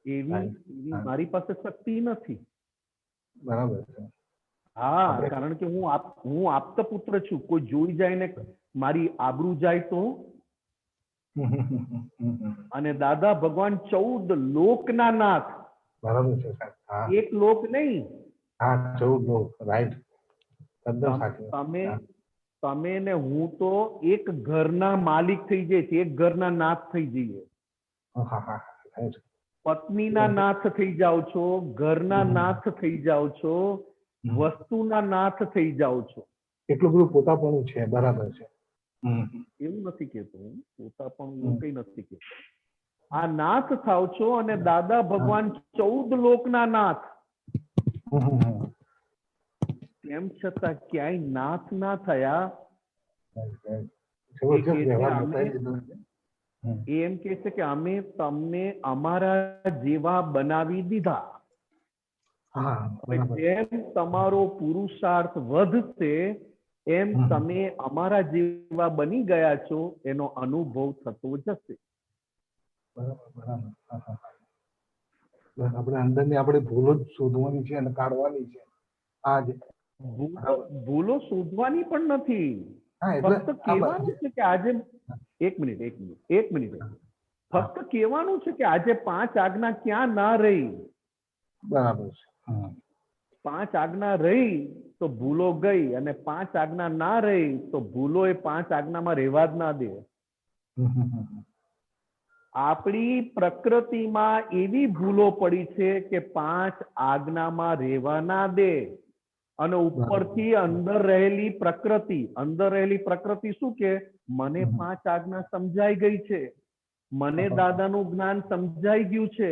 એવી મારી પાસે શક્તિ નથી. બરાબર છે. હા, કારણ કે હું આપતા પુત્ર છું. કોઈ જોઈ જાય ને મારી આબરૂ જાય તો. અને દાદા ભગવાન 14 લોકના નાથ. બરાબર છે સાહેબ. એક લોક નહીં. હા, 14 લોક, રાઈટ. તમે ને હું તો એક ઘરના માલિક થઈ જઈએ છીએ, એક ઘરના નાથ થઈ જઈએ. હા હા right. પત્નીના નાથ થઈ જાઓ છો, ઘરના નાથ થઈ જાઓ છો, વસ્તુના નાથ થઈ જાઓ છો. એટલું બધું પોતાપણું છે, બરાબર છે. એવું નથી કહેતો હું, પોતાપણું એવું કઈ નથી કહેતો. આ નાથ થાવ છો અને દાદા ભગવાન 14 લોકના નાથ, તેમ છતાં ક્યાંય નાથ ના થયા. જબરજસ્ત એ કે છે વ્યવહાર અમે- બતાવી દીધો. એ એમ કે છે કે અમે તમને અમારા જેવા બનાવી દીધા. હા બરાબર. જેમ તમારો પુરુષાર્થ વધશે એમ તમે અમારા જેવા બની ગયા છો એનો અનુભવ થતો જશે. બરાબર બરાબર. હા, હા, હા. બસ આપણે અંદરની આપણે ભૂલો જ શોધવાની છે અને કાઢવાની છે. આ જ ભૂલો શોધવાની પણ નથી, હા એટલે ફક્ત કહેવાનું છે કે આજે એક મિનિટ ફક્ત કહેવાનું છે કે આજે 5 આજ્ઞા ક્યાં ના રહી. બરાબર છે. હા. 5 આજ્ઞા રહી તો ભૂલો ગઈ, અને 5 આજ્ઞા ના રહી તો ભૂલો એ 5 આજ્ઞામાં રહેવા જ ના દે. આપણી પ્રકૃતિમાં એવી ભૂલો પડી છે કે 5 આજ્ઞામાં રહેવા ના દે, અને ઉપરથી અંદર રહેલી પ્રકૃતિ શું કે મને 5 આજ્ઞા સમજાઈ ગઈ છે, મને દાદાનું જ્ઞાન સમજાઈ ગયું છે,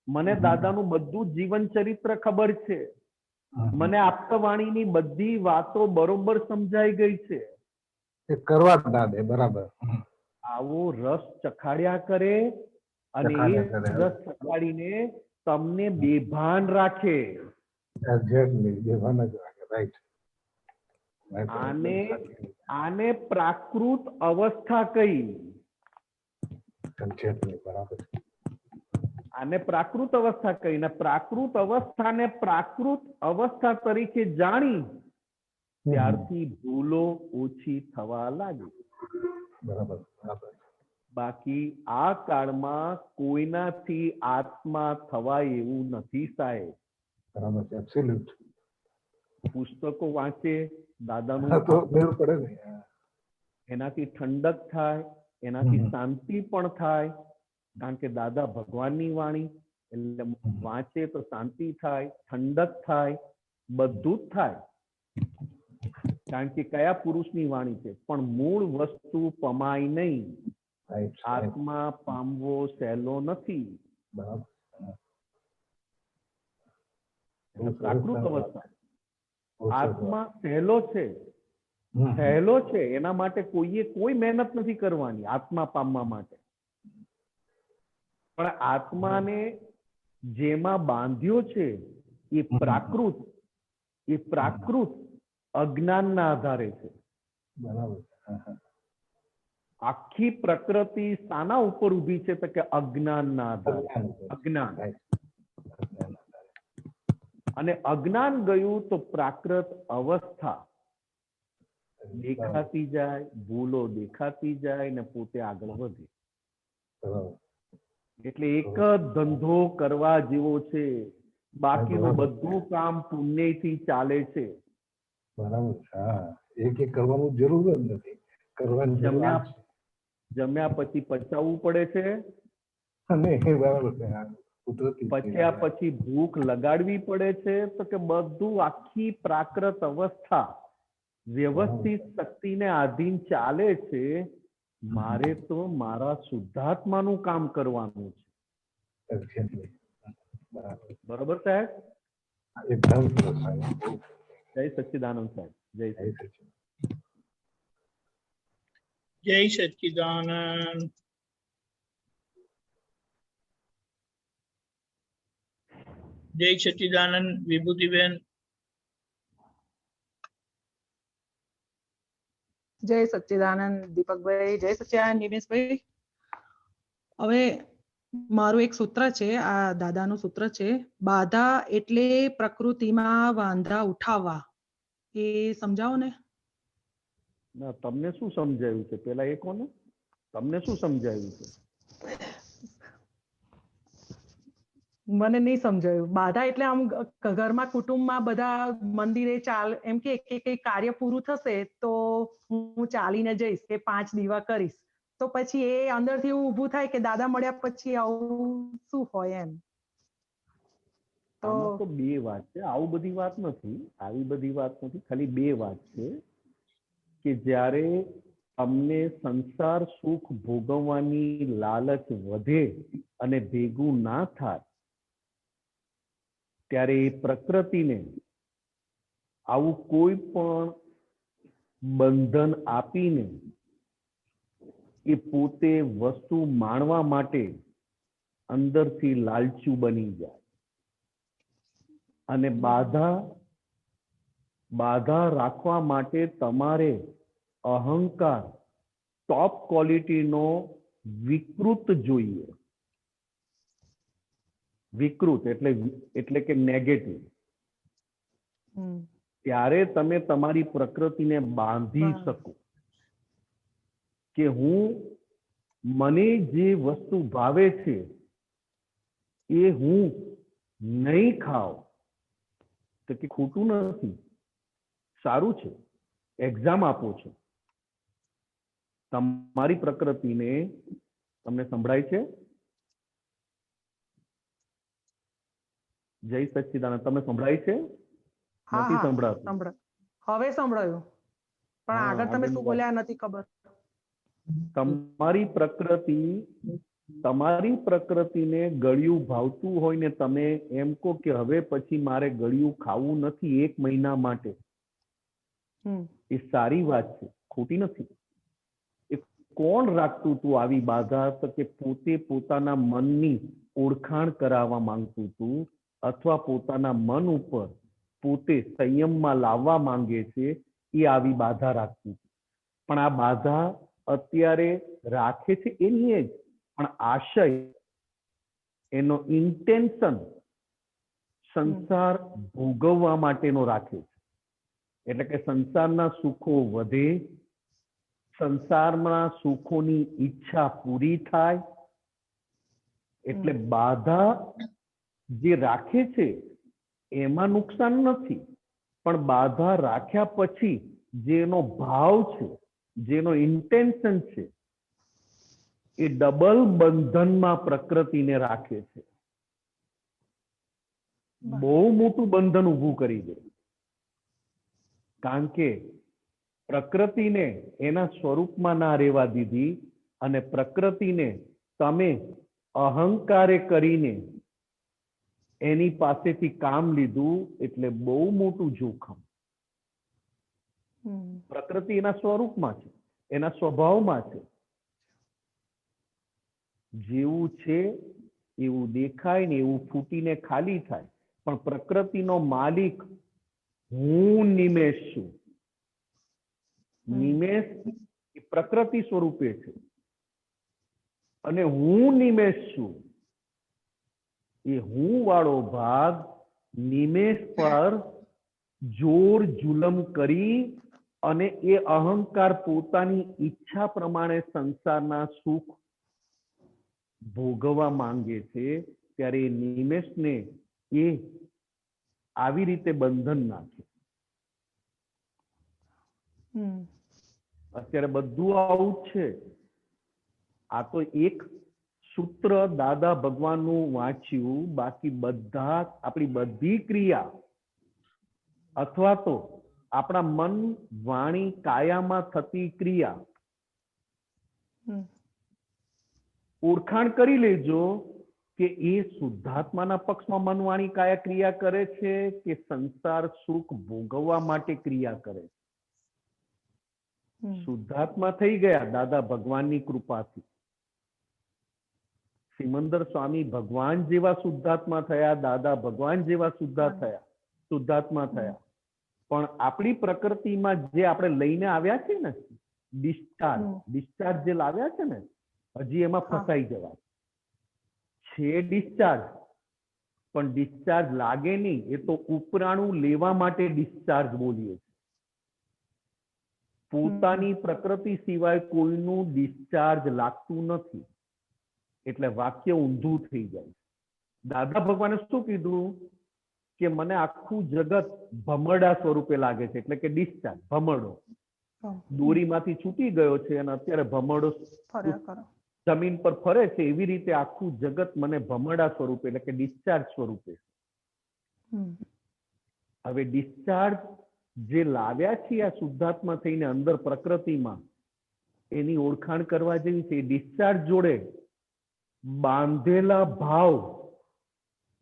મને દાદાનું બધું જીવન ચરિત્ર ખબર છે, મને આપતવાણીની બધી વાતો બરોબર સમજાઈ ગઈ છે. એ કરવા જ ના દે. બરાબર. આવો રસ ચખાડ્યા કરે, અને એ રસ ચખાડીને તમને બેભાન રાખે. એક્ઝેક્ટલી બેભાન જ રાખે. રાઈટ. આને પ્રાકૃત અવસ્થા કહી. એક્ઝેક્ટલી બરાબર. આને પ્રાકૃત અવસ્થા કહી, ને પ્રાકૃત અવસ્થાને પ્રાકૃત અવસ્થા તરીકે જાણી ત્યારથી ભૂલો ઓછી થવા લાગી. બરાબર બરાબર. બાકી આ કાળમાં કોઈનાથી આત્મા થવાય એવું નથી સાહેબ. બરાબર છે. એબ્સોલ્યુટ. પુસ્તકો વાંચે, દાદાનું તો મેળ પડે ને. એનાથી ઠંડક થાય, એનાથી શાંતિ પણ થાય, કારણ કે દાદા ભગવાનની વાણી એટલે વાંચે તો શાંતિ થાય, ઠંડક થાય, બધું જ થાય. કારણ કે કયા પુરુષની વાણી છે, પણ મૂળ વસ્તુ પમાય નહીં. આત્મા પામવો સહેલો નથી. બરાબર. પ્રાકૃત અવસ્થા આત્મા સહેલો છે, એના માટે કોઈએ કોઈ મહેનત નથી કરવાની આત્મા પામવા માટે. પણ આત્માને જેમાં બાંધ્યો છે એ પ્રાકૃત અજ્ઞાનના આધારે છે. બરાબર. આખી પ્રકૃતિ શાના ઉપર ઊભી છે તો કે અજ્ઞાનના આધારે. અજ્ઞાન, અને અજ્ઞાન ગયું તો પ્રાકૃત અવસ્થા દેખાતી જાય, ભૂલો દેખાતી જાય, ને પોતે આગળ વધે. એટલે એક જ ધંધો કરવા જેવો છે, બાકીનું બધું કામ પુણ્યથી ચાલે છે. બરાબર. હા, એક કરવાનું જરૂર જ નથી. કરવાની જમ્યા પછી પચાવવું પડે છે, બરાબર છે. પચ્યા પછી ભૂખ લગાડવી પડે છે. તો કે બધું આખી પ્રાકૃત અવસ્થા વ્યવસ્થિત શક્તિને આધીન ચાલે છે. મારે તો મારા શુદ્ધાત્માનું કામ કરવાનું છે. બરોબર સાહેબ? એકદમ. જય સચ્ચિદાનંદ સાહેબ. જય સચ્ચિદાનંદ. જય સચ્ચિદાનંદ. જય સચ્ચિદાનંદ. વિભૂતિબેન. જય સચ્ચિદાનંદ દીપકભાઈ, જય સચ્ચિદાનંદ નિમેશભાઈ. હવે મારું એક સૂત્ર છે, આ દાદાનું સૂત્ર છે, બાધા એટલે પ્રકૃતિમાં વાંધા ઉઠાવવા. એ સમજાવો ને. ના, તમને શું સમજાયું છે પેલા એ કોને? તમને શું સમજાયું છે? મને નહીં સમજાયું. બાધા એટલે આમ ઘરમાં કુટુંબમાં બધા મંદિરે એમ કે કઈ કાર્ય પૂરું થશે તો હું ચાલીને જઈશ કે 5 દીવા કરીશ, તો પછી એ અંદરથી એવું ઊભું થાય કે દાદા મળ્યા પછી આવું શું હોય એમ. તો આમાં તો બે વાત છે, આવી બધી વાત નથી, ખાલી બે વાત છે કે જ્યારે તમને સંસાર સુખ ભોગવવાની લાલચ વધે અને ભેગું ના થાય ત્યારે એ પ્રકૃતિને આવું કોઈ પણ બંધન આપીને એ પોતે વસ્તુ માણવા માટે અંદરથી લાલચુ બની જાય અને બાધા રાખવા માટે તમારે અહંકાર ટોપ ક્વોલિટીનો વિકૃત જોઈએ. વિકૃત એટલે કે નેગેટિવ. ત્યારે તમે તમારી પ્રકૃતિને બાંધી શકો કે મને જે વસ્તુ ભાવે છે એ હું નહીં ખાઉં તો કે ખોટું નથી, સારું છે. એક્ઝામ આપો છો, તમારી પ્રકૃતિને, તમને સંભળાય છે? જય સચ્ચિદાનંદ, તમને સંભળાય છે? નથી સંભળાતું? હવે સંભળાયું, પણ આગળ તમે શું બોલ્યા નથી ખબર. તમારી પ્રકૃતિને ગળ્યું ભાવતું હોય ને તમે એમ કહો કે હવે પછી મારે ગળ્યું ખાવું નથી 1 મહિના માટે, એ સારી વાત છે, ખોટી નથી. એ કોણ રાખતું હતું આવી બાધા? તો કે પોતે પોતાના મનની ઓળખાણ કરાવવા માંગતું હતું અથવા પોતાના મન ઉપર પોતે સંયમમાં લાવવા માંગે છે, એ આવી બાધા રાખતું હતું. પણ આ બાધા અત્યારે રાખે છે એની જ, પણ આશય, એનો ઇન્ટેન્શન સંસાર ભોગવવા માટેનો રાખે છે. એટલે કે સંસારના સુખો વધે, સંસારના સુખોની ઈચ્છા પૂરી થાય. એટલે બાધા જે રાખે છે એમાં નુકસાન નથી, પણ બાધા રાખ્યા પછી જેનો ભાવ છે, જેનો ઇન્ટેન્શન છે, એ ડબલ બંધનમાં પ્રકૃતિને રાખે છે. બહુ મોટું બંધન ઊભું કરી દે. કારણ કે પ્રકૃતિને એના સ્વરૂપમાં ના રહેવા દીધી અને પ્રકૃતિને તમે અહંકારે કરીને એની પાસેથી કામ લીધું, એટલે બહુ મોટું જોખમ. પ્રકૃતિ એના સ્વરૂપમાં છે, એના સ્વભાવમાં છે. જેવું છે એવું દેખાય ને એવું ફૂટીને ખાલી થાય, પણ પ્રકૃતિનો માલિક હું નિમેષ છું. નિમેષ એ પ્રકૃતિ સ્વરૂપે છે અને હું નિમેષ છું. એ હું વાળો ભાગ નિમેષ પર જોર જુલમ કરી અને એ અહંકાર પોતાની ઈચ્છા પ્રમાણે સંસારના સુખ ભોગવવા માંગે છે, ત્યારે એ નિમેષને એ આવી રીતે બંધન નાખે. અત્યારે બધું આવું જ છે. આ તો એક સૂત્ર દાદા ભગવાનનું વાંચ્યું, બાકી બધા આપણી બધી ક્રિયા અથવા તો આપણા મન, વાણી, કાયામાં થતી ક્રિયા ઓળખાણ કરી લેજો કે એ શુદ્ધાત્માના પક્ષમાં મન, વાણી, કાયા ક્રિયા કરે છે કે સંસાર સુખ ભોગવવા માટે ક્રિયા કરે છે. શુદ્ધાત્મા થઈ ગયા દાદા ભગવાનની કૃપાથી. સિમંદર સ્વામી ભગવાન જેવા શુદ્ધાત્મા થયા, દાદા ભગવાન જેવા શુદ્ધાત્મા થયા. પણ આપણી પ્રકૃતિમાં જે આપણે લઈને આવ્યા છે ને, ડિસ્ચાર્જ જે લાવ્યા છે ને, હજી એમાં ફસાઈ જવાય છે. ડિસ્ચાર્જ પણ ડિસ્ચાર્જ લાગે નહીં, એ તો ઉપરાણું લેવા માટે ડિસ્ચાર્જ બોલીએ. પોતાની પ્રકૃતિ સિવાય કોઈનું ડિસ્ચાર્જ લાગતું નથી, એટલે વાક્ય ઊંધું થઈ જાય. દાદા ભગવાને શું કીધું કે મને આખું જગત ભમરડા સ્વરૂપે લાગે છે, એટલે કે ડિસ્ચાર્જ, ભમરડો દોરીમાંથી છૂટી ગયો છે અને અત્યારે ભમરડો ફર્યા કરો. જમીન પર ફરે છે. એવી રીતે આખું જગત મને ભમરડા સ્વરૂપે એટલે કે ડિસ્ચાર્જ સ્વરૂપે. હવે ડિસ્ચાર્જ જે લાવ્યા છે આ શુદ્ધાત્મા થઈને અંદર પ્રકૃતિમાં, એની ઓળખાણ કરવા જેવી છે. ડિસ્ચાર્જ જોડે બાંધેલા ભાવ,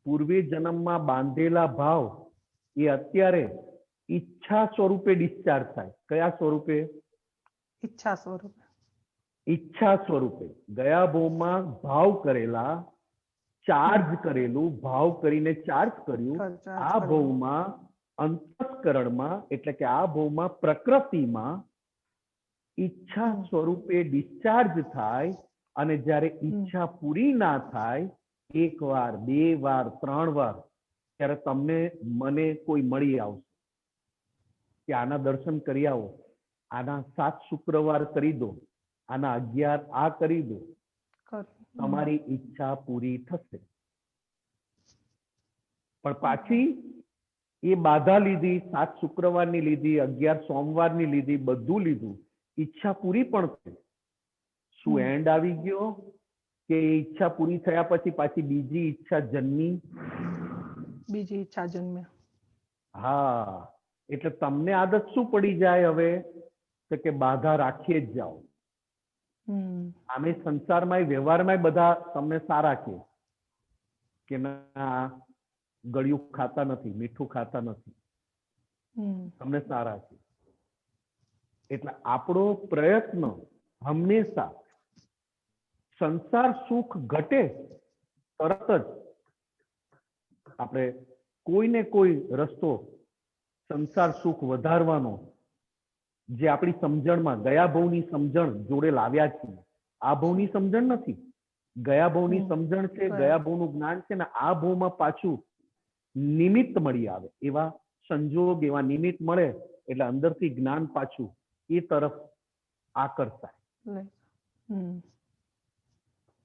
પૂર્વે જન્મમાં બાંધેલા ભાવ, એ અત્યારે ઈચ્છા સ્વરૂપે ડિસ્ચાર્જ થાય. કયા સ્વરૂપે? ઈચ્છા સ્વરૂપે. ઈચ્છા સ્વરૂપે ગયા ભાવમાં ભાવ કરેલા, ચાર્જ કરેલું, ભાવ કરીને ચાર્જ કર્યું, આ ભાવમાં અંતસ્કરણમાં એટલે કે આ ભાવમાં પ્રકૃતિમાં ઈચ્છા સ્વરૂપે ડિસ્ચાર્જ થાય. અને જ્યારે ઈચ્છા પૂરી ના થાય, 1 વાર 2 વાર 3 વાર, ત્યારે તમને મને કોઈ મળી આવશે કે આના દર્શન કરી આવો, આના 7 શુક્રવાર કરી દો, આના 11 આ કરી દો, તમારી ઈચ્છા પૂરી થશે. પણ પાછી એ બાધા લીધી, 7 શુક્રવારની લીધી, 11 સોમવારની લીધી, બધું લીધું, ઈચ્છા પૂરી પણ થઈ. શું એન્ડ આવી ગયો કે ઈચ્છા પૂરી થયા પછી પાછી બીજી ઈચ્છા જન્મી? બીજી ઈચ્છા જન્મે. હા, એટલે તમને આદત શું પડી જાય હવે? તો કે બાધા રાખીએ જ જાઓ. આમે સંસારમાં વ્યવહારમાં બધા તમને સારા કે ના ગળ્યું ખાતા નથી, મીઠું ખાતા નથી, તમને સારા છે. એટલે આપણો પ્રયત્ન હંમેશા સંસાર સુખ ઘટે તરત જ આપણે કોઈને કોઈ રસ્તો સંસાર સુખ વધારવાનો જે આપણી સમજણમાં ગયા ભાવની સમજણ જોડે લાવ્યા છીએ. આ ભાવની સમજણ નથી, ગયા ભાવની સમજણ છે, ગયા ભાવનું જ્ઞાન છે ને આ ભાવમાં પાછું નિમિત્ત મળી આવે. એવા સંજોગ, એવા નિમિત્ત મળે એટલે અંદરથી જ્ઞાન પાછું એ તરફ આકર્ષાય.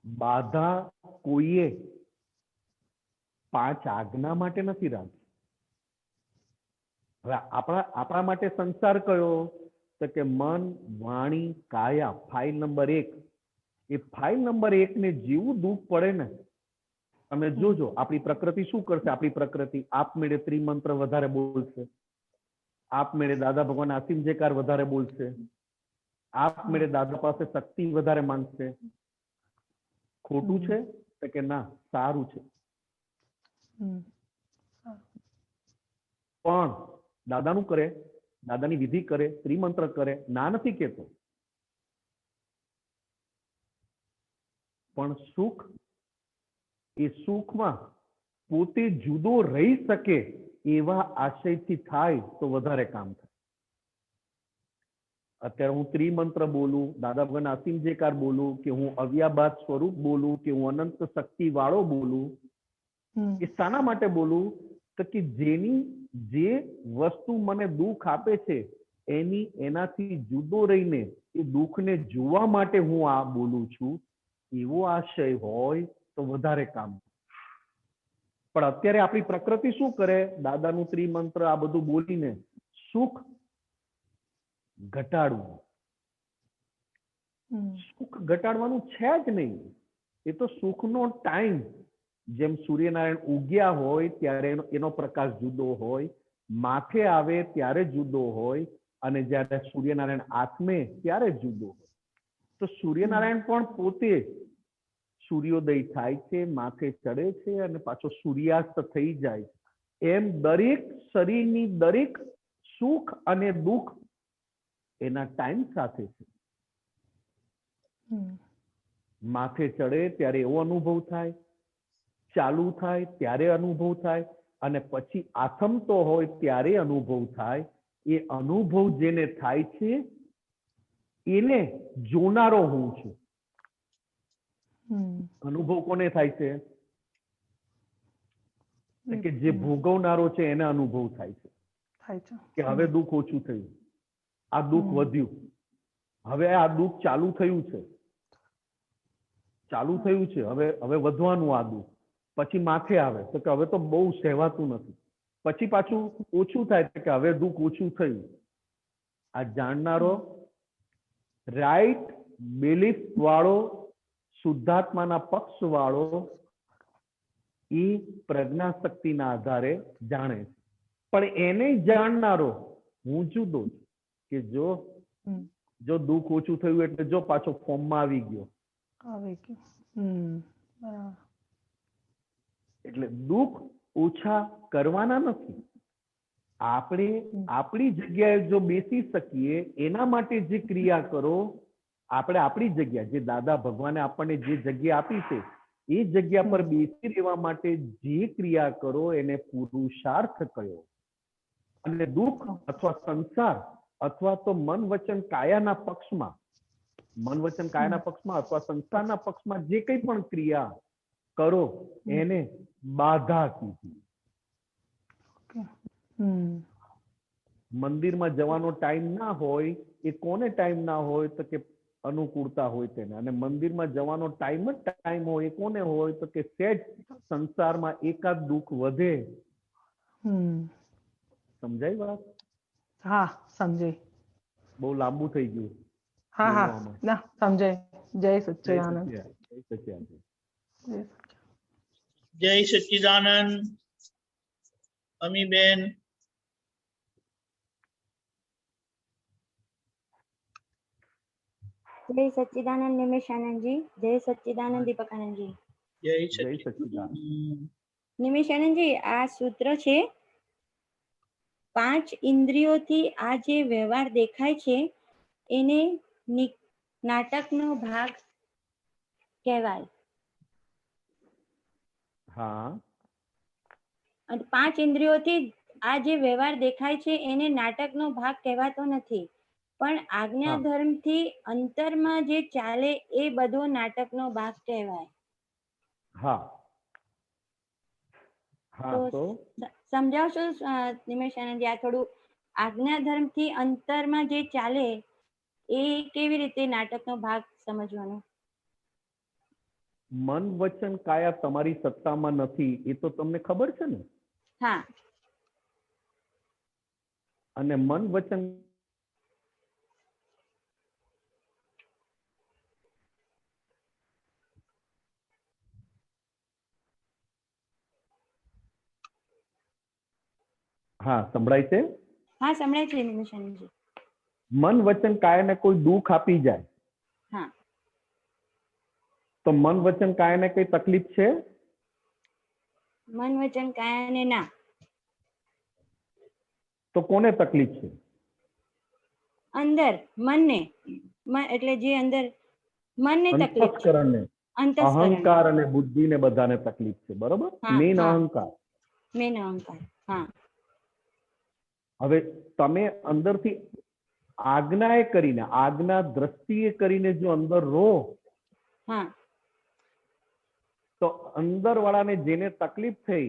બાધા કોઈએ 5 આજ્ઞા માટે નથી રાખી. હવે આપણા માટે સંસાર કયો? તો કે મન, વાણી, કાયા, ફાઇલ નંબર 1. એ ફાઇલ નંબર 1 ને જેવું દુઃખ પડે ને, તમે જોજો આપણી પ્રકૃતિ શું કરશે. આપણી પ્રકૃતિ આપમેળે ત્રિમંત્ર વધારે બોલશે, આપમેળે દાદા ભગવાન અસીમ જયકાર વધારે બોલશે, આપમેળે દાદા પાસે શક્તિ વધારે માંગશે. ખોટું છે તો કે ના, સારું છે. પણ દાદાનું કરે, દાદાની વિધિ કરે, ત્રિમંત્ર કરે, ના નથી કેતો. પણ સુખ, એ સુખમાં પોતે જુદો રહી શકે એવા આશયથી થાય તો વધારે કામ થાય. અત્યારે હું ત્રિમંત્ર બોલું, દાદા ભગવાન અસીમ જયકાર બોલું, કે હું અવ્યાબાદ સ્વરૂપ બોલું, કે હું અનંત શક્તિ વાળો બોલું, એ શાના માટે બોલું? તો કે જેની જે વસ્તુ મને દુઃખ આપે છે એનાથી જુદો રહીને એ દુઃખને જોવા માટે હું આ બોલું છું, એવો આશય હોય તો વધારે કામ. પણ અત્યારે આપણી પ્રકૃતિ શું કરે? દાદાનું ત્રિમંત્ર આ બધું બોલીને સુખ ઘટાડવું. સુખ ઘટાડવાનું છે જ નહીં. એ તો સુખનો ટાઈમ, જેમ સૂર્યનારાયણ ઉગ્યા હોય ત્યારે એનો પ્રકાશ જુદો હોય, માથે આવે ત્યારે જુદો હોય, અને જ્યારે સૂર્યનારાયણ આત્મે ત્યારે જુદો હોય. તો સૂર્યનારાયણ પણ પોતે સૂર્યોદય થાય છે, માથે ચડે છે અને પાછો સૂર્યાસ્ત થઈ જાય છે. એમ દરેક શરીરની દરેક સુખ અને દુઃખ એના ટાઈમ સાથે છે. માથે ચડે ત્યારે એવો અનુભવ થાય, ચાલુ થાય ત્યારે અનુભવ થાય, અને પછી આથમતો હોય ત્યારે અનુભવ થાય. એ અનુભવ જેને થાય છે એને જોનારો હું છું. અનુભવ કોને થાય છે? કે જે ભોગવનારો છે એને અનુભવ થાય છે કે હવે દુઃખ ઓછું થયું, આ દુઃખ વધ્યું, હવે આ દુઃખ ચાલુ થયું છે, હવે વધવાનું આ દુઃખ. પછી માથે આવે તો કે હવે તો બહુ સહેવાતું નથી, પછી પાછું ઓછું થાય કે હવે દુઃખ ઓછું થયું. આ જાણનારો રાઈટ બિલીફ વાળો, શુદ્ધાત્માના પક્ષ વાળો એ પ્રજ્ઞા શક્તિના આધારે જાણે છે. પણ એને જાણનારો હું જુદો છું કે જો દુઃખ ઓછું થયું એટલે જો પાછો ફોર્મમાં આવી ગયો. એટલે દુઃખ ઓછા કરવાના નથી. આપણે આપણી જગ્યાએ જો બેસી શકીએ એના માટે જે ક્રિયા કરો, આપણે આપણી જગ્યા જે દાદા ભગવાને આપણને જે જગ્યા આપી છે એ જગ્યા પર બેસી રહેવા માટે જે ક્રિયા કરો એને પુરુષાર્થ કયો. અને દુઃખ અથવા સંસાર અથવા તો મન વચન કાયાના પક્ષમાં, મન વચન કાયાના પક્ષમાં અથવા સંસારના પક્ષમાં જે કંઈ પણ ક્રિયા કરો એને બાધા કીધી. મંદિરમાં જવાનો ટાઈમ ના હોય એ કોને ટાઈમ ના હોય તો કે અનુકૂળતા હોય તેને. અને મંદિરમાં જવાનો ટાઈમ જ ટાઈમ હોય એ કોને હોય તો કે સેજ સંસારમાં એકાદ દુઃખ વધે. સમજાય વાત? હા સમજાય. બહુ લાંબુ થઈ ગયું. હા હા ના સમજાય. જય સચ્ચિદાનંદ. જય સચ્ચિદાનંદ. જય સચ્ચિદાનંદ. અમીબેન. જય સચ્ચિદાનંદ નિમેશ આનંદજી. જય સચ્ચિદાનંદ દીપક આનંદજી. જય જય સચ્ચિદાનંદ. સચ્ચિદાનંદ. નિમેશ આનંદજી, આ સૂત્ર છે 5 ઇન્દ્રિયોથી આ જે વ્યવહાર દેખાય છે એને નાટકનો ભાગ કહેવાય. હા. અને 5 ઇન્દ્રિયોથી આ જે વ્યવહાર દેખાય છે એને નાટકનો ભાગ કહેવાતો નથી, પણ આજ્ઞા ધર્મથી અંતરમાં જે ચાલે એ બધો નાટકનો ભાગ કહેવાય. હા હા. તો સમજાવશો નિમેશ આનંદજી, આ થોડું આજ્ઞા ધર્મથી અંતરમાં જે ચાલે એ કેવી રીતે નાટકનો ભાગ સમજવાનો? મન વચન કાયા તમારી સત્તામાં નથી એ તો તમને ખબર છે ને. હા. અને મન વચન હા સંભળાય છે? હા સંભળાય છે નિમેશ આનંદજી. મન વચન કાયાને કોઈ દુઃખ આપી જાય હા તો મન વચન કાયાને કઈ તકલીફ છે? મન વચન કાયાને ના. તો કોને તકલીફ છે? અંદર મનને, એટલે જે અંદર મનને તકલીફ છે. અંતસ્કરણને, અહંકાર અને બુદ્ધિને બધાને તકલીફ છે. બરોબર? મેન અહંકાર. મેન અહંકાર. હા. હવે તમે અંદરથી આજ્ઞાએ કરીને, આજ્ઞા દ્રષ્ટિએ કરીને જો અંદર રહો તો અંદર વાળાને જેને તકલીફ થઈ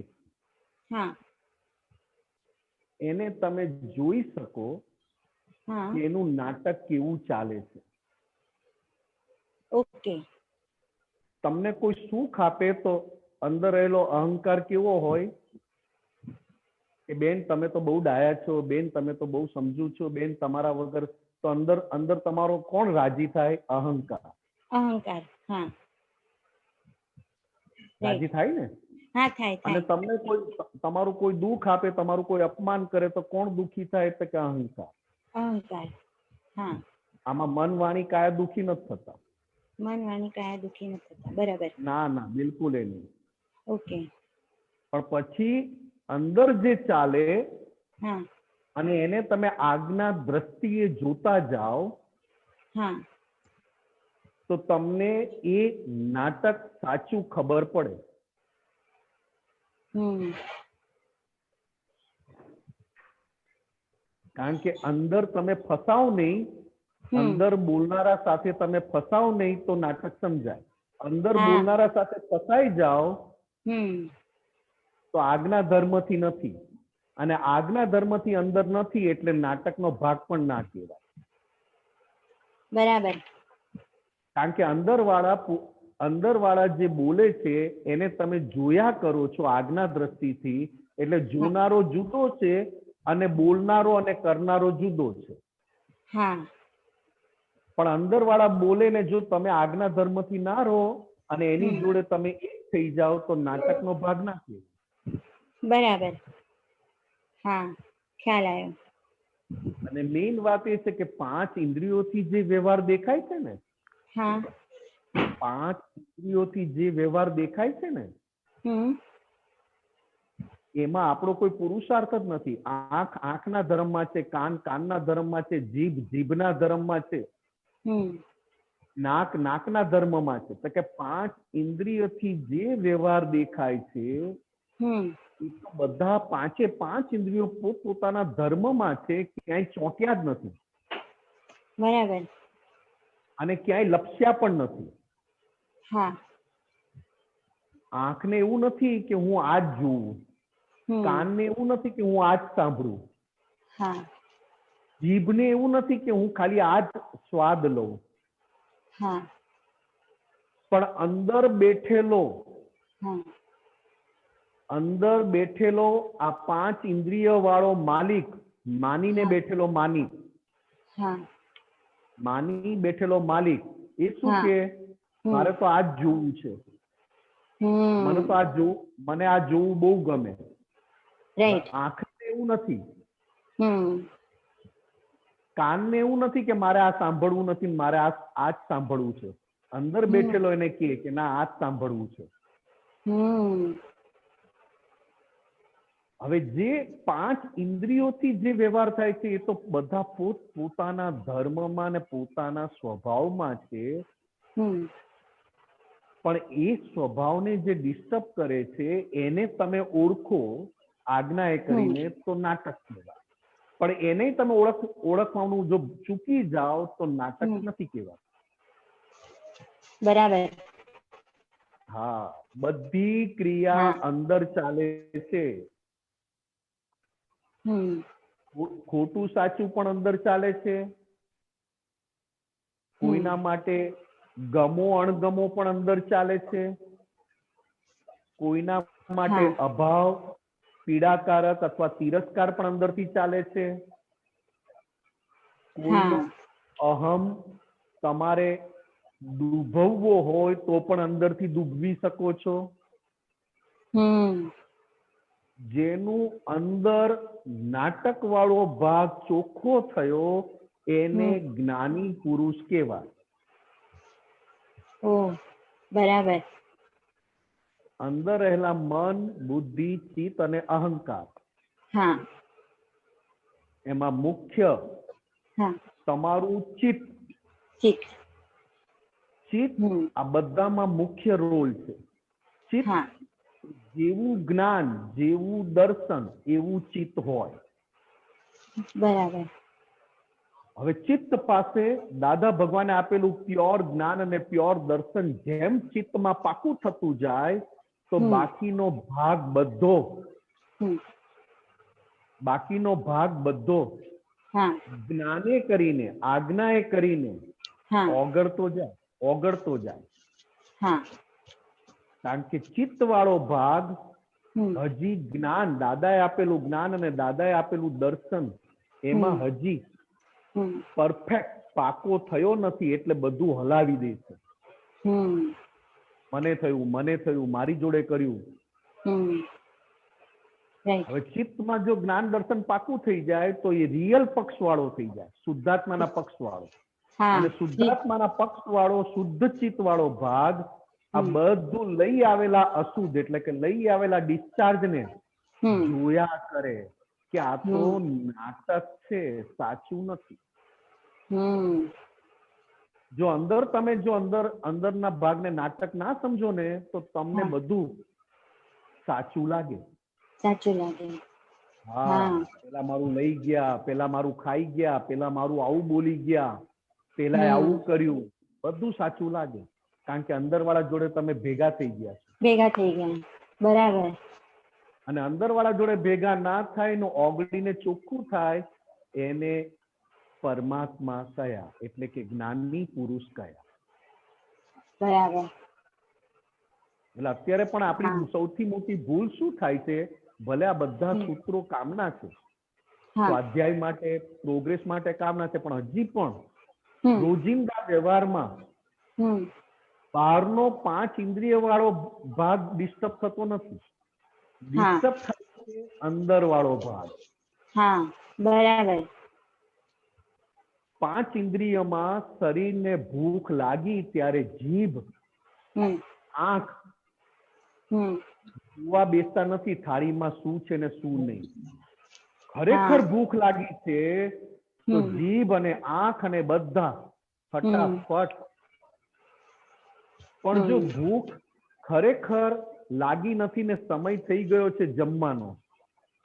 એને તમે જોઈ શકો કે એનું નાટક કેવું ચાલે છે. ઓકે. તમને કોઈ સુખ આપે તો અંદર રહેલો અહંકાર કેવો હોય કે બેન તમે તો બહુ ડાયા છો, બેન તમે તો બહુ સમજુ છો, બેન તમારા વગર, તો અંદર તમારો કોણ રાજી થાય? અહંકાર. અહંકાર. હા. રાજી થાય ને? હા થાય. અને તમને કોઈ તમારું કોઈ દુઃખ આપે, તમારું કોઈ અપમાન કરે તો કોણ દુઃખી થાય? તો કે અહંકાર. અહંકાર. હા. આમાં મન વાણી કાયા દુઃખી નથી થતા. મન વાણી કાયા દુઃખી નથી થતા. બરાબર. ના ના બિલકુલ એ નહીં. ઓકે. પણ પછી અંદર જે ચાલે અને એને તમે આજ્ઞા દ્રષ્ટિએ જોતા જાઓ તો તમને એ નાટક સાચું ખબર પડે. કારણ કે અંદર તમે ફસાવ નહીં, અંદર બોલનારા સાથે તમે ફસાવ નહીં તો નાટક સમજાય. અંદર બોલનારા સાથે ફસાઈ જાઓ તો આજ્ઞા ધર્મથી નથી, અને આજ્ઞા ધર્મથી અંદર નથી એટલે નાટકનો ભાગ પણ ના કહેવાય. બરાબર. કારણ કે અંદર વાળા અંદર વાળા જે બોલે છે એને તમે જોયા કરો છો આજ્ઞા દ્રષ્ટિથી, એટલે જોનારો જુદો છે અને બોલનારો અને કરનારો જુદો છે. હા પણ અંદર વાળા બોલે ને જો તમે આજ્ઞા ધર્મથી ના રહો અને એની જોડે તમે એક થઈ જાઓ તો નાટકનો ભાગ ના કહેવાય. બરાબર. હા ખ્યાલ આવ્યો. અને મેઇન વાત એ છે કે 5 ઇન્દ્રિયોથી જે વ્યવહાર દેખાય છે ને, હા 5 ઇન્દ્રિયોથી જે વ્યવહાર દેખાય છે ને, એમાં આપણો કોઈ પુરુષાર્થ જ નથી. આંખ આંખના ધર્મમાં છે, કાન કાનના ધર્મમાં છે, જીભ જીભના ધર્મમાં છે, નાક નાકના ધર્મમાં છે. તો કે 5 ઇન્દ્રિયથી જે વ્યવહાર દેખાય છે એ તો બધા 5 ઇન્દ્રિયો પોતપોતાના ધર્મમાં છે, ક્યાંય ચોંટ્યા જ નથી. બરાબર. અને ક્યાંય લપસ્યા પણ નથી. હા આંખને એવું નથી કે હું આ જ જોઉં, કાનને એવું નથી કે હું આ જ સાંભળું, હા જીભને એવું નથી કે હું ખાલી આ જ સ્વાદ લઉં. હા પણ અંદર બેઠેલો આ 5 ઇન્દ્રિય વાળો માલિક, માનીને બેઠેલો માની, હા માની બેઠેલો માલિક એ શું કે મારે તો આ જ જોવું છે, મને આ જોવું બહુ ગમે. રાઈટ. આંખને એવું નથી, હમ કાનને એવું નથી કે મારે આ સાંભળવું નથી, મારે આ જ સાંભળવું છે. અંદર બેઠેલો એને કહે કે ના આ જ સાંભળવું છે. હવે જે 5 ઇન્દ્રિયોથી જે વ્યવહાર થાય છે એ તો બધા પોતાના ધર્મમાં ને પોતાના સ્વભાવમાં છે. પણ એ સ્વભાવને જે ડિસ્ટર્બ કરે છે એને તમે ઓળખો આજ્ઞા એ કરીને તો નાટક કહેવાય. પણ એને તમે ઓળખવાનું જો ચૂકી જાઓ તો નાટક નથી કહેવાય. બરાબર. હા, બધી ક્રિયા અંદર ચાલે છે. ખોટું સાચું પણ અંદર ચાલે છે. કોઈના માટે ગમો અણગમો પણ અંદર ચાલે છે. કોઈના માટે અભાવ, પીડાકારક અથવા તિરસ્કાર પણ અંદરથી ચાલે છે. કોઈનો અહમ તમારે દુભવવો હોય તો પણ અંદરથી દુભવી શકો છો. જેનું અંદર નાટક વાળો ભાગ ચોખ્ખો થયો એને જ્ઞાની પુરુષ કહેવાય. બરાબર. અંદર રહેલા મન, બુદ્ધિ, ચિત્ત અને અહંકાર, એમાં મુખ્ય તમારું ચિત્ત. ચિત્ત આ બધામાં મુખ્ય રોલ છે. ચિત્ત જેવું જ્ઞાન, જેવું દર્શન એવું ચિત્ત હોય. બરાબર. હવે ચિત્ત પાસે દાદા ભગવાને આપેલું પ્યોર જ્ઞાન અને પ્યોર દર્શન જેમ ચિત્તમાં પાકું થતું જાય તો બાકીનો ભાગ બધો જ્ઞાને કરીને, આજ્ઞાએ કરીને ઓગળતો જાય. કારણ કે ચિત્ત વાળો ભાગ હજી જ્ઞાન, દાદાએ આપેલું જ્ઞાન અને દાદાએ આપેલું દર્શન એમાં હજી પરફેક્ટ પાકો થયો નથી, એટલે બધું હલાવી દે છે. મને થયું, મારી જોડે કર્યું. હવે ચિત્તમાં જો જ્ઞાન દર્શન પાકું થઈ જાય તો એ રિયલ પક્ષ વાળો થઈ જાય, શુદ્ધાત્માના પક્ષ વાળો. અને શુદ્ધાત્માના પક્ષ વાળો, શુદ્ધ ચિત્ત વાળો ભાગ આ બધું લઈ આવેલા અશુદ્ધ એટલે કે લઈ આવેલા ડિસ્ચાર્જ ને જોયા કરે કે આ તો નાટક છે, સાચું નથી. જો અંદરના ભાગને નાટક ના સમજો ને તો તમને બધું સાચું લાગે. હા, પેલા મારું લઈ ગયા, પેલા મારું ખાઈ ગયા, પેલા મારું આવું બોલી ગયા, પેલા આવું કર્યું, બધું સાચું લાગે. કારણ કે અંદર વાળા જોડે તમે ભેગા થઈ ગયા. બરાબર. અને અંદર વાળા જોડે ભેગા ના થાય ને ઓગળીને ચોખ્ખું થાય એને પરમાત્મા કયા, એટલે કે જ્ઞાની પુરુષ કયા. બરાબર. એટલે અત્યારે પણ આપણી સૌથી મોટી ભૂલ શું થાય છે, ભલે આ બધા સૂત્રો કામના છે, સ્વાધ્યાય માટે, પ્રોગ્રેસ માટે કામના છે, પણ હજી પણ રોજિંદા વ્યવહારમાં બહારનો 5 ઇન્દ્રિય વાળો ભાગ ડિસ્ટર્બ થતો નથી, ડિસ્ટર્બ થાય છે અંદર વાળો ભાગ. બરાબર. 5 ઇન્દ્રિયમાં શરીરને ભૂખ લાગી ત્યારે જીભ, આંખ જોવા બેસતા નથી થાળીમાં શું છે ને શું નહીં. ખરેખર ભૂખ લાગી છે તો જીભ અને આંખ અને બધા ફટાફટ. પણ જો ભૂખ ખરેખર લાગી નથી ને સમય થઈ ગયો છે જમવાનો,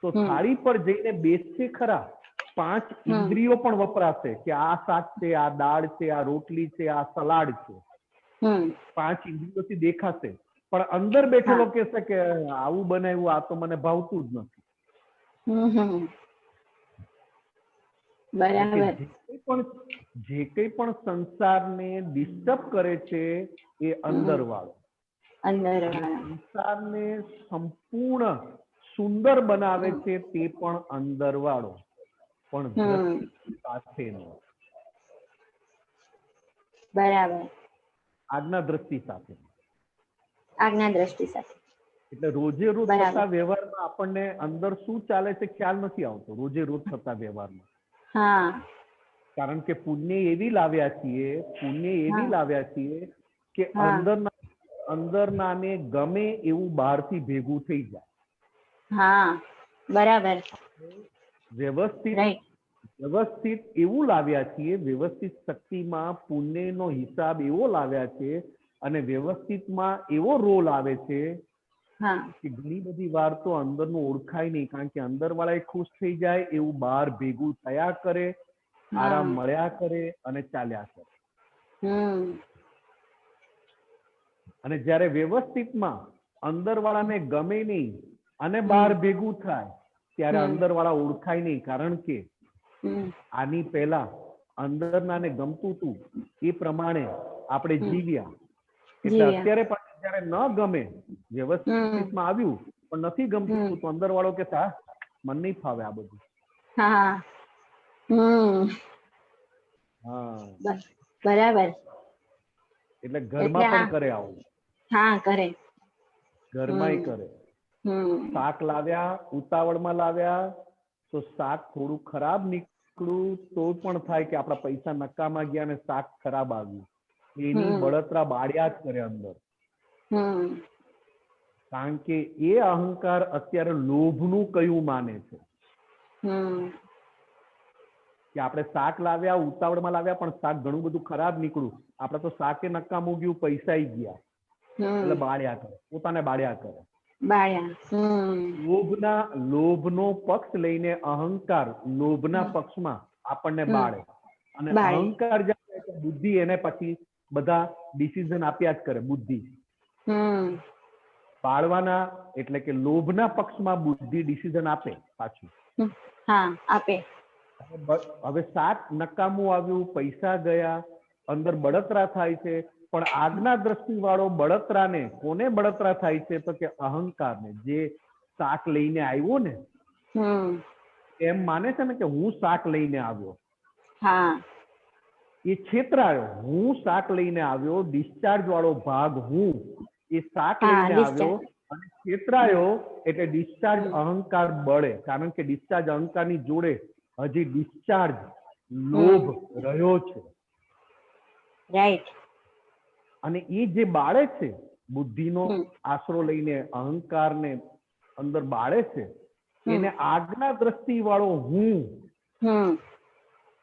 તો થાળી પર જઈને બેસશે ખરા, 5 ઇન્દ્રિયો પણ વપરાશે કે આ શાક છે, આ દાળ છે, આ રોટલી છે, આ સલાડ છે. 5 ઇન્દ્રિયોથી દેખાશે, પણ અંદર બેઠેલો કહેશે કે આવું બનાવ્યું, આ તો મને ભાવતું જ નથી. જે કઈ પણ સંસારને ડિસ્ટર્બ કરે છે એ અંદર વાળો. સંસારને સંપૂર્ણ સુંદર બનાવે છે તે પણ અંદર વાળો, પણ દ્રષ્ટિ સાથેનો. બરાબર. આજ્ઞા દ્રષ્ટિ સાથે. આજ્ઞા દ્રષ્ટિ સાથે. એટલે રોજે રોજ થતા વ્યવહારમાં આપણને અંદર શું ચાલે છે ખ્યાલ નથી આવતો, રોજે રોજ થતા વ્યવહારમાં. કારણ કે પુણ્ય એવી લાવ્યા છીએ કે અંદરના ને ગમે એવું બહારથી ભેગું થઈ જાય. બરાબર. વ્યવસ્થિત એવું લાવ્યા છીએ, વ્યવસ્થિત શક્તિમાં પુણ્યનો હિસાબ એવો લાવ્યા છે, અને વ્યવસ્થિતમાં એવો રોલ આવે છે કે ઘણી બધી વાર તો અંદરનું ઓળખાય નહીં, કારણ કે અંદર વાળા ખુશ થઈ જાય એવું બહાર ભેગું થયા કરે, આરામ મળ્યા કરે અને ચાલ્યા કરે. અને જયારે વ્યવસ્થિતમાં અંદર વાળાને ગમે નહીં અને બહાર ભેગું થાય ત્યારે અંદર વાળા ઓળખાય નહીં, કારણ કે આની પહેલા અંદરનાને ગમતું હતું એ પ્રમાણે આપણે જીવ્યા. એટલે અત્યારે પણ જયારે ન ગમે, વ્યવસ્થિતમાં આવ્યું પણ નથી ગમતું, તો અંદર વાળો કે મન નહીં ફાવે આ બધું. બરાબર. એટલે ઘરમાં પણ કરે આવું. કરે. ઘરમાંય કરે. શાક લાવ્યા, ઉતાવળમાં લાવ્યા તો શાક થોડું ખરાબ નીકળ્યું તો પણ થાય કે આપણા પૈસા નકામા ગયા ને શાક ખરાબ આવ્યું. એની બળતરા બાળ્યા જ કરે અંદર. કારણ કે એ અહંકાર અત્યારે લોભનું કયું માને છે કે આપણે શાક લાવ્યા, ઉતાવળમાં લાવ્યા, પણ શાક ઘણું બધું ખરાબ નીકળ્યું, આપણે તો શાકે નકામું ગયું, પૈસા ગયા, એટલે બાળ્યા કરે, પોતાને બાળ્યા કરે. લોભનો પક્ષ લઈને અહંકાર લોભના પક્ષમાં આપણને બાળે, અને અહંકાર જાય બુદ્ધિ એને પછી બધા ડિસિઝન આપ્યા જ કરે. બુદ્ધિ બાળવાના એટલે કે લોભના પક્ષમાં બુદ્ધિ ડિસિઝન આપે પાછું. હવે શાક નકામું આવ્યું, પૈસા ગયા, અંદર બળતરા થાય છે, પણ આજ્ઞા દ્રષ્ટિ વાળો બળતરાને કોને બળતરા થાય છે તો કે અહંકારને. જે શાક લઈને આવ્યો ને એમ માને છે ને કે હું શાક લઈને આવ્યો, એ છેતરાયો. હું શાક લઈને આવ્યો, ડિસ્ચાર્જ વાળો ભાગ હું, એ શાક લઈને આવ્યો અને છેતરાયો, એટલે ડિસ્ચાર્જ અહંકાર બળે. કારણ કે ડિસ્ચાર્જ અહંકારની જોડે હજી ડિસ્ચાર્જ લોભ રહ્યો છે. અને એ જે બાળે છે, બુદ્ધિનો આશરો લઈને અહંકારને અંદર બાળે છે, એને આજ્ઞા દ્રષ્ટિ વાળો હું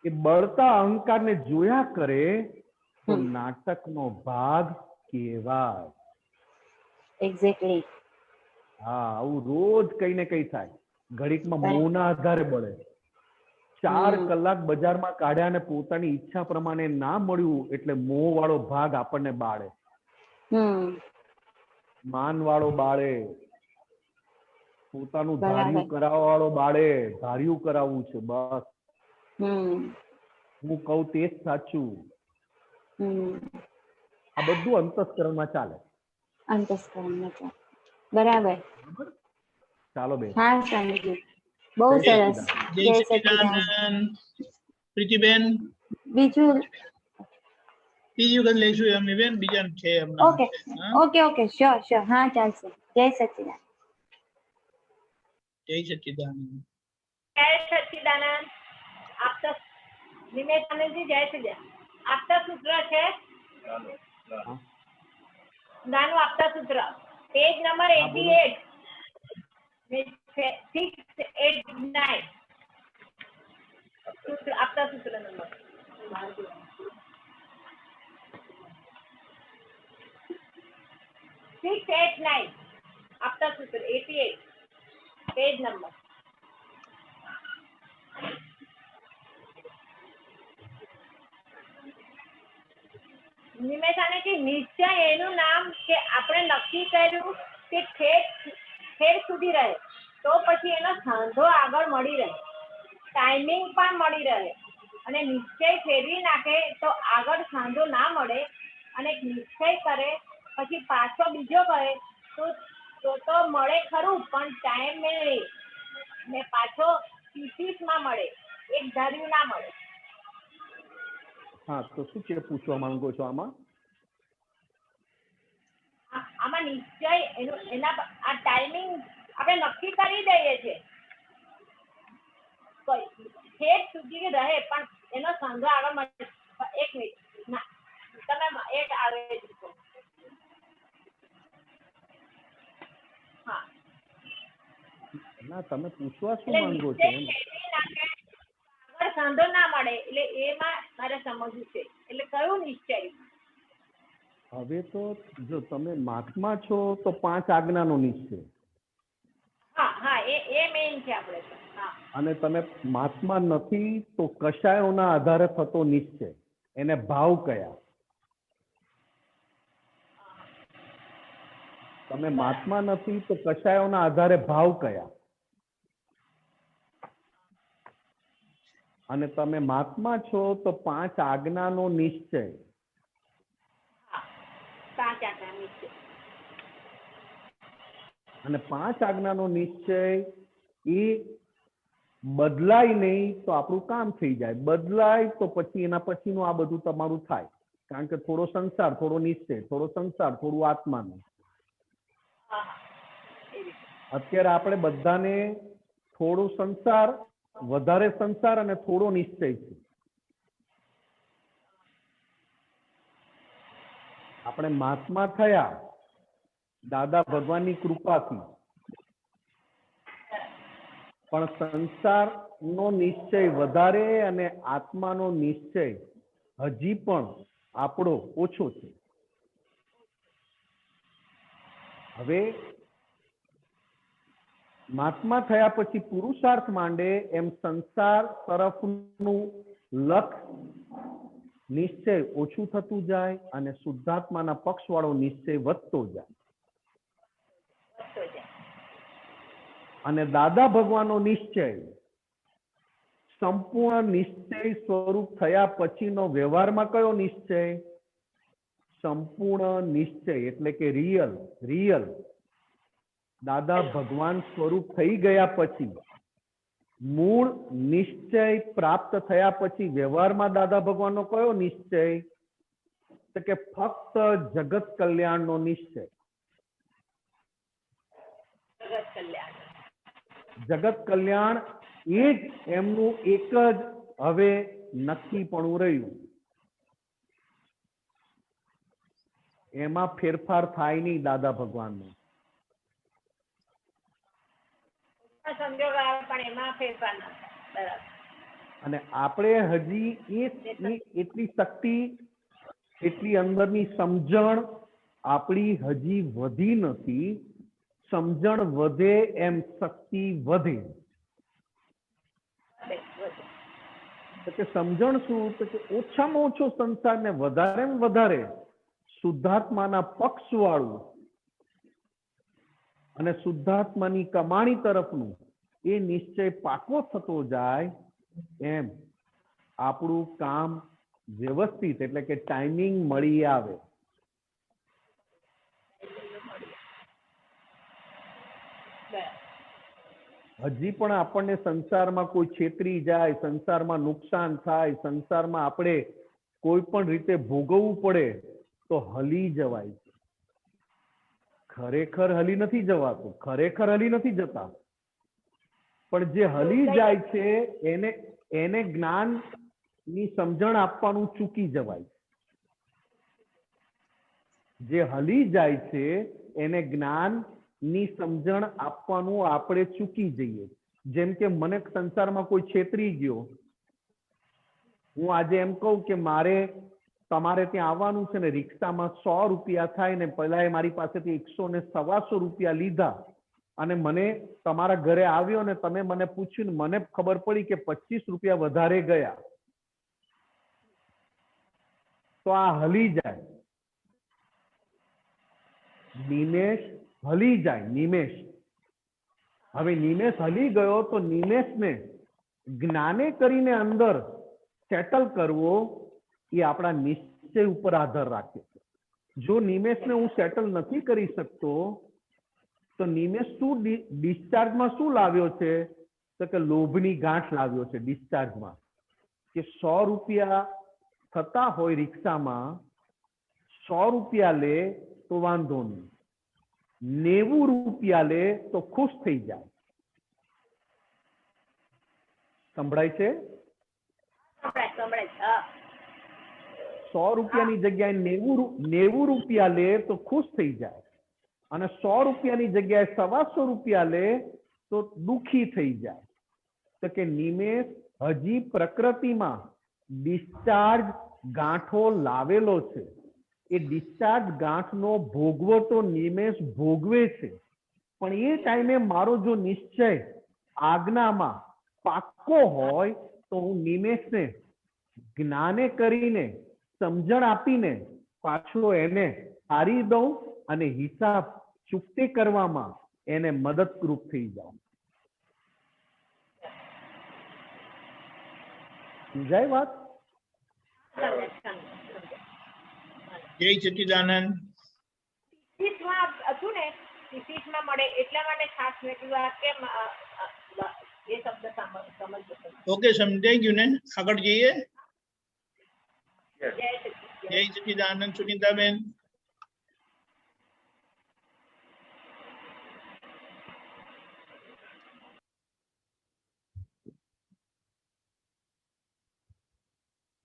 એ બળતા અહંકારને જોયા કરે તો નાટકનો ભાગ કહેવાય. એક્ઝેક્ટલી. આવું રોજ કઈ ને કઈ થાય. ઘડીકમાં મોહના આધારે બળે. 4 કલાક બજારમાં કાઢ્યા ને પોતાની ઈચ્છા પ્રમાણે ના મળ્યું એટલે મોહ વાળો ભાગ આપણને બાળે, માન વાળો બાળે, પોતાનું ધાર્યું કરાવવા વાળો બાળે. ધાર્યું કરાવવું છે બસ, હું કહું તે જ સાચું. આ બધું અંતસ્કરણમાં ચાલે. અંતસ્કરણમાં ચાલે. બરાબર. ચાલો બેન. હા સ્વામીજી, બહુ જય સરસ. જય જય સચ્ચિદાનંદ. પ્રીતિબેન, બીજું બીજી વખત લઈશું અમીબેન, બીજા છે હમણાં. ઓકે હા, ઓકે ઓકે શ્યોર શ્યોર. હા ચાલશે. જય સચ્ચિદાનંદ. જય સચ્ચિદાનંદ. જય સચ્ચિદાનંદ. આપતા નિમેશ આનંદજી, જય સચ્ચિદાનંદ. આપતા સૂત્ર છે નાનું આપતા સૂત્ર, પેજ નંબર 689. આપતા સૂત્ર નંબર 689. આપતા સૂત્ર 88, પેજ નંબર. નિમેશાનેજી, નિશ્ચય એનું નામ કે આપણે નક્કી કર્યું કે ઠેર સુધી રહે તો પછી એનો સાંધો આગળ મળી રહે, ટાઈમિંગ પણ મળી રહે. અને નિશ્ચય ફેરવી નાખે તો આગળ સાંધો ના મળે, અને નિશ્ચય કરે પછી પાછો બીજો કરે તો મળે ખરું, પણ ટાઈમ મેળવે ને પાછો માં મળે, એક ધાર્યું ના મળે. હા, તો શું છે પૂછવા માંગો છો આમાં? આમાં નિશ્ચય એના આ ટાઈમિંગ આપણે નક્કી કરી દઈએ છીએ ઠેઠ સુધી રહે, પણ એનો સાંધો આગળ મળે. એક મિનિટ ના, તમે એક આવે. હા, ના, તમે પૂછવા શું માંગો છો એમ? આગળ સાંધો ના મળે એટલે એમાં મારે સમજવું છે, એટલે કયું નિશ્ચય? હવે તો જો તમે મહાત્મા છો તો 5 આજ્ઞાનો નિશ્ચય, હા હા, એ મેઇન છે આપણે. હા, અને તમે મહાત્મા નથી તો કશાયોના આધારે થતો નિશ્ચય, એને ભાવ કયા. તમે મહાત્મા નથી તો કશાયોના આધારે ભાવ કયા, અને તમે મહાત્મા છો તો 5 આજ્ઞાનો નિશ્ચય. 5 આજ્ઞા નિશ્ચય. અને 5 આજ્ઞાનો નિશ્ચય એ બદલાય નહીં તો આપણું કામ થઈ જાય, બદલાય તો પછી એના પછીનું આ બધું તમારું થાય. કારણ કે થોડો સંસાર, થોડો નિશ્ચય, થોડો સંસાર, થોડું આત્માનું. અત્યારે આપણે બધાને થોડું સંસાર, વધારે સંસાર અને થોડો નિશ્ચય છે. આપણે મહાત્મા થયા દાદા ભગવાનની કૃપાથી, પણ સંસારનો નિશ્ચય વધારે અને આત્માનો નિશ્ચય હજી પણ આપણો ઓછો છે. હવે મહાત્મા થયા પછી પુરુષાર્થ માંડે એમ સંસાર તરફનું લક્ષ નિશ્ચય ઓછું થતું જાય અને શુદ્ધાત્માના પક્ષવાળો નિશ્ચય વધતો જાય. અને દાદા ભગવાનનો નિશ્ચય સંપૂર્ણ નિશ્ચય સ્વરૂપ થયા પછીનો વ્યવહારમાં કયો નિશ્ચય? સંપૂર્ણ નિશ્ચય એટલે કે રિયલ દાદા ભગવાન સ્વરૂપ થઈ ગયા પછી, મૂળ નિશ્ચય પ્રાપ્ત થયા પછી વ્યવહારમાં દાદા ભગવાનનો કયો નિશ્ચય? તો કે ફક્ત જગત કલ્યાણનો નિશ્ચય. જગત કલ્યાણ એ જ એમનું એક જ હવે નક્કીપણું રહ્યું. એમાં ફેરફાર થાય નહીં દાદા ભગવાનનો. અને આપણે હજી એટલી શક્તિ, એટલી અંદરની સમજણ આપણી હજી વધી નથી. સમજણ વધે એમ શક્તિ વધે. તો કે સમજણ શું? તો કે ઓછામાં ઓછો સંસારને વધારે ને વધારે શુદ્ધાત્માના પક્ષ વાળું અને શુદ્ધાત્માની કમાણી તરફનું એ નિશ્ચય પાકો થતો જાય એમ આપણું કામ વ્યવસ્થિત એટલે કે ટાઈમિંગ મળી આવે. હજી પણ આપણને સંસારમાં કોઈ છેતરી જાય, સંસારમાં નુકસાન થાય, સંસારમાં આપણે કોઈ પણ રીતે ભોગવવું પડે તો હલી જવાય છે. ખરેખર હલી નથી જવાતું, ખરેખર હલી નથી જતા, પણ જે હલી જાય છે એને જ્ઞાન ની સમજણ આપવાનું ચૂકી જવાય. જે હલી જાય છે એને જ્ઞાન ની સમજણ આપવાનું આપણે ચૂકી જઈએ. જેમ કે મને સંસારમાં કોઈ છેતરી ગયો, હું આજે એમ કહું કે મારે તમારે ત્યાં આવવાનું છે ને રિક્ષામાં 100 રૂપિયા થાય ને પહેલા મારી પાસેથી 100 ને 125 રૂપિયા લીધા અને મને તમારા ઘરે આવ્યો ને તમે મને પૂછ્યું ને મને ખબર પડી કે 25 રૂપિયા વધારે ગયા, તો આ હલી જાય. નિમેષ હલી જાય, નિમેષ. હવે નિમેષ હલી ગયો તો નિમેષને જ્ઞાને કરીને અંદર સેટલ કરવો એ આપણા નિશ્ચય ઉપર આધાર રાખે છે. જો નિમેષને હું સેટલ નથી કરી શકતો તો નિમેષ શું ડિસ્ચાર્જમાં શું લાવ્યો છે? તો કે લોભની ગાંઠ લાવ્યો છે ડિસ્ચાર્જમાં, કે 100 રૂપિયા થતા હોય રિક્ષામાં, 100 રૂપિયા લે તો વાંધો નહીં, 90 રૂપિયા લે તો ખુશ થઈ જાય. સંભળાય છે? 100 રૂપિયાની જગ્યાએ 90 રૂપિયા લે તો ખુશ થઈ જાય, અને 100 રૂપિયાની જગ્યાએ 125 રૂપિયા લે તો દુખી થઈ જાય. તો કે નિમેષ હજી પ્રકૃતિમાં ડિસ્ચાર્જ ગાંઠો લાવેલો છે. એ ડિસ્ચાર્જ ગાંઠનો ભોગવટો નિમેષ ભોગવે છે, પણ એ ટાઈમે મારો જો નિશ્ચય આજ્ઞામાં પાક્કો હોય તો હું નિમેષને જ્ઞાને કરીને સમજણ આપીને પાછો એને હારી દઉં અને હિસાબ ચૂકતે કરવામાં એને મદદરૂપ થઈ જાઉં. સમજાય વાત? જય સચ્ચિદાનંદ. હતું ને માં મળે એટલા માટે ખાસ મેં કીધું આ કેમ એ શબ્દ સમજજો. ઓકે, સમજાઈ ગયું ને? આગળ જઈએ. જય જય સચ્ચિદાનંદ. સુનીતાબેન.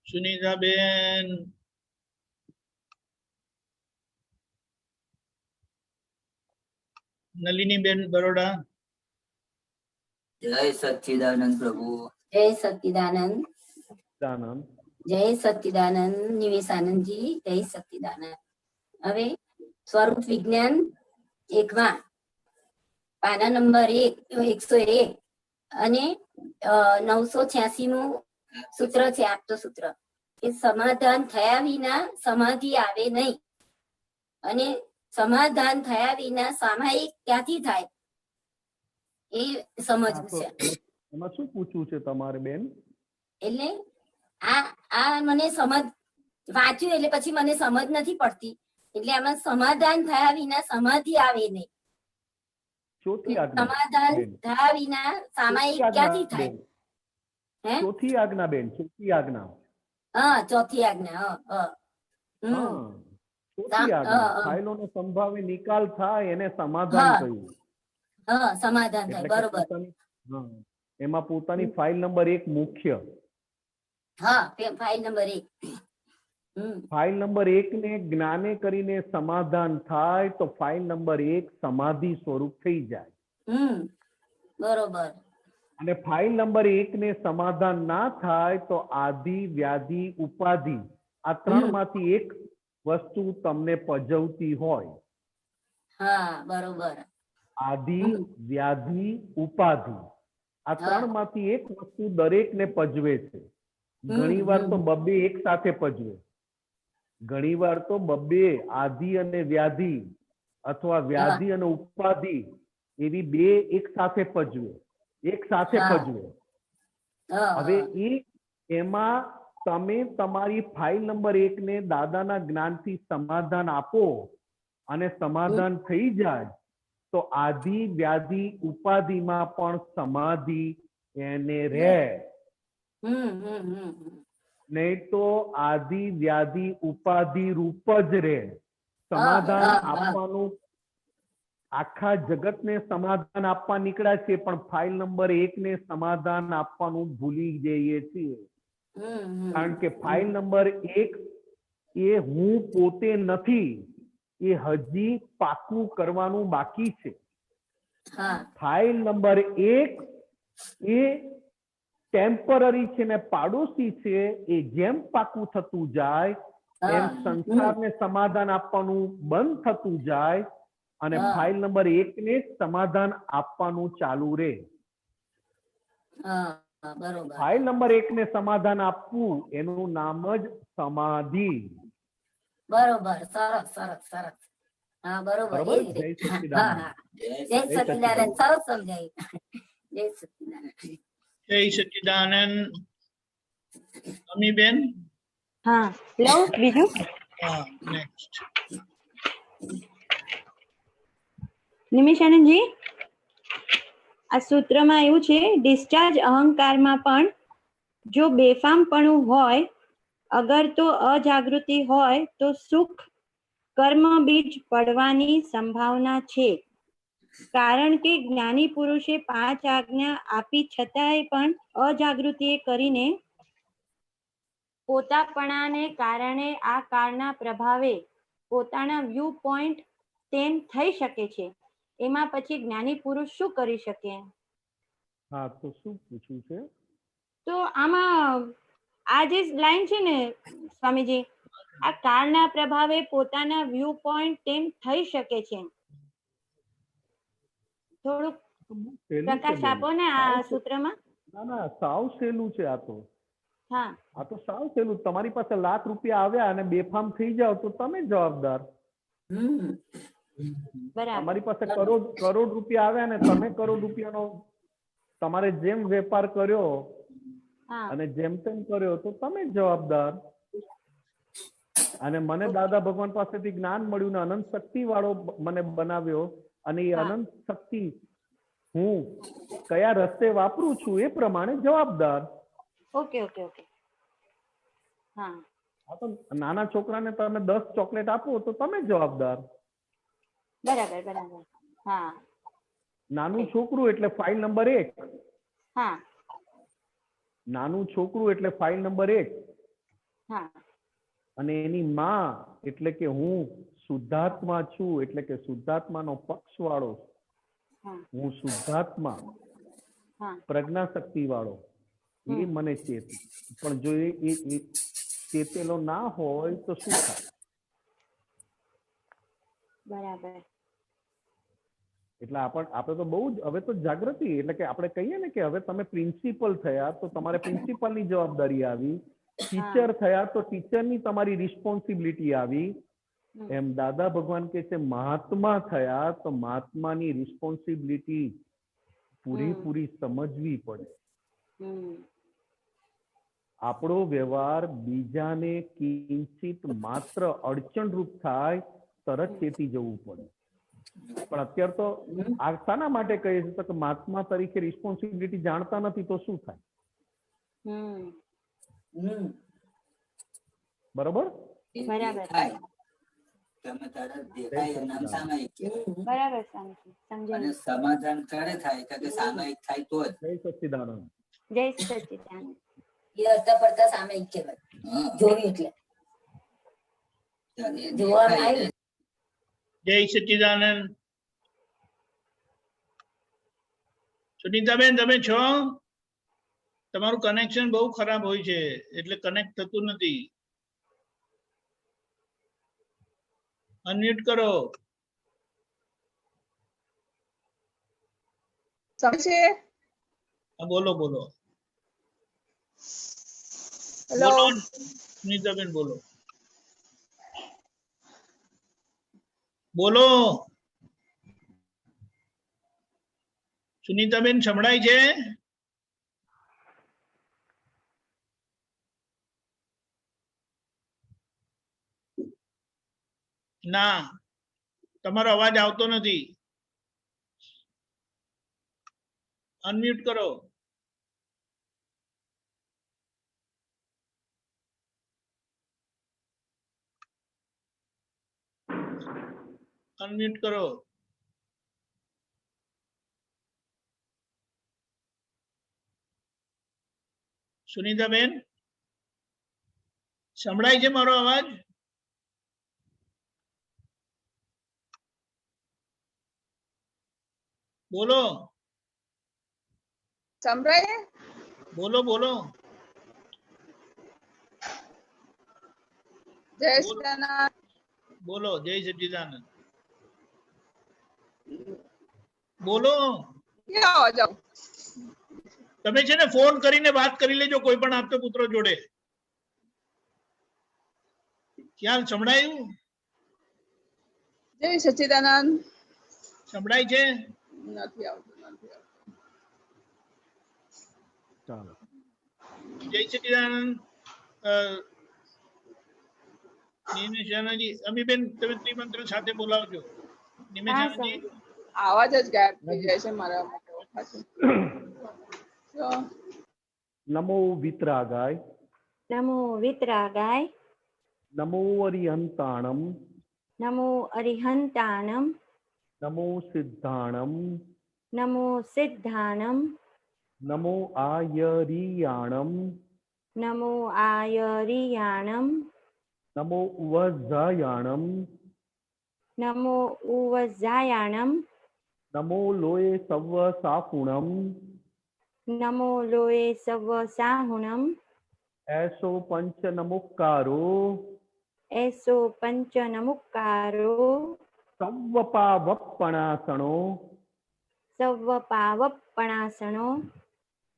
સુનીતાબેન. નલિનીબેન બરોડા. જય સચ્ચિદાનંદ પ્રભુ. જય સચ્ચિદાનંદ. આનંદ. જય સચ્ચિદાનંદ. નિવેશાનંદજી જય સચ્ચિદાનંદ. હવે સ્વરૂપ વિજ્ઞાન 1 પાના નંબર 101 અને 986મું સૂત્ર છે, આપતો સૂત્ર, કે સમાધાન થયા વિના સમાધિ આવે નહીં, અને સમાધાન થયા વિના સામાયિક ક્યાંથી થાય એ સમજવું છે. એમાં શું પૂછવું છે તમારે બેન? એટલે આ મને સમજ વાંચ્યું એટલે પછી મને સમજ નથી પડતી, એટલે આમાં સમાધાન થયા વિના સમાધિ આવે નહીં, સમાધાન થયા વિના સામાયિક ક્યાંથી થાય? ચોથી આજ્ઞા બેન, ચોથી આજ્ઞા. હા, ચોથી આજ્ઞા. ચોથી આજ્ઞા, ફાઇલોનો સંભાવે નિકાલ થાય એને સમાધાન કહ્યું. હા, સમાધાન થાય, બરોબર. એમાં પોતાની ફાઇલ નંબર 1 મુખ્ય. હા, ફાઇલ નંબર 1. ફાઇલ નંબર 1 ને જ્ઞાને કરીને સમાધાન થાય તો ફાઇલ નંબર 1 સમાધિ સ્વરૂપ થઈ જાય. બરોબર. અને ફાઇલ નંબર 1 ને સમાધાન ના થાય તો આદિ, વ્યાધિ, ઉપાધિ આ 3 માંથી એક વસ્તુ તમને પજવતી હોય. હા, બરોબર. આદિ, વ્યાધિ, ઉપાધિ આ 3 માંથી એક વસ્તુ દરેકને પજવે છે. ઘણી વાર તો બબ્બે એક સાથે પજવે, ઘણી વાર તો બબ્બે આદિ અને વ્યાધિ અથવા વ્યાધિ અને ઉપાધિ એવી 2 એક સાથે પજવે, એક સાથે પજવે. હવે એમાં તમે તમારી ફાઇલ નંબર 1 ને દાદાના જ્ઞાનથી સમાધાન આપો અને સમાધાન થઈ જાય તો આદિ વ્યાધિ ઉપાધિમાં પણ સમાધિ એને રહે. નહીં તો આદિ વ્યાધિ ઉપાધિ રૂપ જ રહે. સમાધાન આપવાનું આખા જગતને સમાધાન આપવા નીકળ્યા છે, પણ ફાઇલ નંબર 1 ને સમાધાન આપવાનું ભૂલી જઈએ છીએ. કારણ કે ફાઇલ નંબર 1 એ હું પોતે નથી, એ હજી પાકું કરવાનું બાકી છે. ફાઇલ નંબર 1 એ ટેમ્પરરી છે ને પાડોશી છે. એ જેમ પાકું થતું જાય એમ સંસારને સમાધાન આપવાનું બંધ થતું જાય અને ફાઇલ નંબર 1 ને સમાધાન આપવાનું ચાલુ રહે. ફાઇલ નંબર 1 ને સમાધાન આપવું એનું નામ જ સમાધિ. બરોબર, સરસ સરસ સરસ. હા બરોબર. જય સચ્ચિદાનંદ. જય સચ્ચિદાનંદ, સરસ સમજાયું. જય સચ્ચિદાનંદ. જય સચ્ચિદાનંદ. અમીબેન. હા, લો બીજું. હા, નેક્સ્ટ. નિમિષાનંદજી, આ સૂત્રમાં એવું છે, ડિસ્ચાર્જ અહંકારમાં પણ જો બેફામપણું હોય, અગર તો અજાગૃતિ હોય તો સુખ કર્મ બીજ પડવાની સંભાવના છે. કારણ કે જ્ઞાની પુરુષે 5 આજ્ઞા આપી છતાંય પણ અજાગૃતિએ કરીને પોતાપણાને કારણે આ કાળના પ્રભાવે પોતાના વ્યૂ પોઈન્ટ તેમ થઈ શકે છે. એમાં પછી જ્ઞાની પુરુષ શું કરી શકે? હા, તો શું પૂછ્યું છે? તો આમાં આ જે લાઈન છે ને સ્વામીજી, આ કાળના પ્રભાવે પોતાના વ્યૂ પોઈન્ટ તેમ થઈ શકે છે. થોડુંક પ્રકાશ આપો ને આ સૂત્રમાં. ના ના, સાવ સહેલું છે આ તો. હા, આ તો સાવ સહેલું. તમારી પાસે લાખ રૂપિયા આવ્યા અને બેફામ થઈ જાવ તો તમે જવાબદાર. બરાબર. તમારી પાસે કરોડ રૂપિયા આવ્યા ને તમે કરોડ રૂપિયાનો તમારે જેમ વેપાર કર્યો અને જેમ તેમ કર્યો તો તમે જવાબદાર. અને મને દાદા ભગવાન પાસેથી જ્ઞાન મળ્યું ને અનંત શક્તિ વાળો મને બનાવ્યો, અને એ અનંત શક્તિ હું કયા રસ્તે વાપરું છું એ પ્રમાણે જવાબદાર. Okay okay okay. હા, તો નાના છોકરાને તમે 10 ચોકલેટ આપો તો તમે જવાબદાર. બરાબર બરાબર. હા, નાનું છોકરું એટલે ફાઇલ નંબર 1. હા, નાનું છોકરું એટલે ફાઇલ નંબર 1. હા, અને એની માં એટલે કે હું શુદ્ધાત્મા છું, એટલે કે શુદ્ધાત્માનો પક્ષ વાળો, હું શુદ્ધાત્મા પ્રજ્ઞા શક્તિ વાળો, એ મને ચેત. પણ જો એ ચેતેલો ના હોય તો શું થાય? બરાબર. એટલે આપણે તો બહુ જ હવે તો જાગૃતિ, એટલે કે આપણે કહીએ ને કે હવે તમે પ્રિન્સિપલ થયા તો તમારે પ્રિન્સિપલની જવાબદારી આવી, ટીચર થયા તો ટીચરની તમારી રિસ્પોન્સિબિલિટી આવી. એમ દાદા ભગવાન કે છે મહાત્મા થયા તો મહાત્માની રિસ્પોન્સિબિલિટી પૂરેપૂરી સમજવી પડે. આપણો વ્યવહાર બીજાને કિંચિત માત્ર અડચણરૂપ થાય તરત ચેતી જવું પડે. પણ અત્યારે તો આ શાના માટે કહીએ છીએ કે મહાત્મા તરીકે રિસ્પોન્સિબિલિટી જાણતા નથી તો શું થાય? બરોબર? સમાધાન ક્યારે થાય કે સામાયિક થાય તો જ. જય સચ્ચિદાનંદ. જય સચ્ચિદાનંદ. એ અડધા પડતા સામાયિક કહેવાય. જોયું એટલે જોવામાં આવ્યું. જય સચ્ચિદાનંદ. સુનીતાબેન, તમે છો? તમારું કનેક્શન બહુ ખરાબ હોય છે એટલે કનેક્ટ થતું નથી. અનમ્યુટ કરો. બોલો બોલો. હેલો, સુનીતાબેન બોલો. બોલો સુનીતાબેન, સંભળાય છે? ના, તમારો અવાજ આવતો નથી. અનમ્યુટ કરો. અનમ્યુટ કરો. સુનીતાબેન, સંભળાય છે મારો અવાજ? બોલો. સંભળાય? બોલો બોલો. જય સચ્ચિદાનંદ. બોલો. જય સચ્ચિદાનંદ. બોલો. ક્યાં જાઓ? તમે છે ને ફોન કરીને વાત કરી લેજો કોઈ પણ આપતો પુત્ર જોડે. ક્યાં સંભળાયું? જય સચ્ચિદાનંદ. સંભળાય છે? નથી આવતું, નથી આવતું. ચાલો. જય સચ્ચિદાનંદ. નિમેશાનાજી, અમીબેન તમે ત્રિમંત્ર સાથે બોલાવજો. નિમેશાનાજી, આવાજ જ ગાયબ થઈ જાય છે મારા માટે. નમો વિતરાગાય. નમો વિતરાગાય. નમો અરિહંતાણમ. નમો અરિહંતાણમ. નમો સિદ્ધાણમ. નમો સિદ્ધાણમ. નમો આયરિયાણમ. નમો આયરિયાણમ. નમો ઉવઝાયાણમ. નમો ઉવઝાયાણમ. નમો લોય સવ સાપુણમ. નમો લોય સવ સાહુણમ. એસો પંચ નમુકારો. એસો પંચ નમુકારો. સવ્વ પાવપણાસણો. સવ્વ પાવપણાસણો.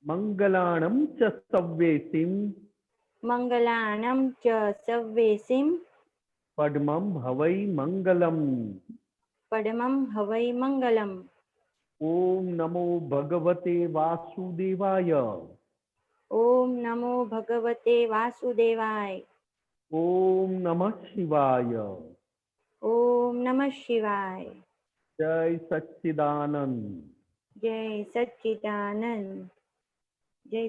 મંગલાણમ ચ સવ્યેસિમ. મંગલાણમ ચ સવ્યેસિમ. પડમમ હવૈ મંગલમ. પડમમ હવૈ મંગલમ. ઓમ નમો ભગવતે વાસુદેવાય. ઓમ નમો ભગવતે વાસુદેવાય. ઓમ નમઃ શિવાય. ઓમ નમઃ શિવાય. જય સચ્ચિદાનંદ. જય સચ્ચિદાનંદ. જય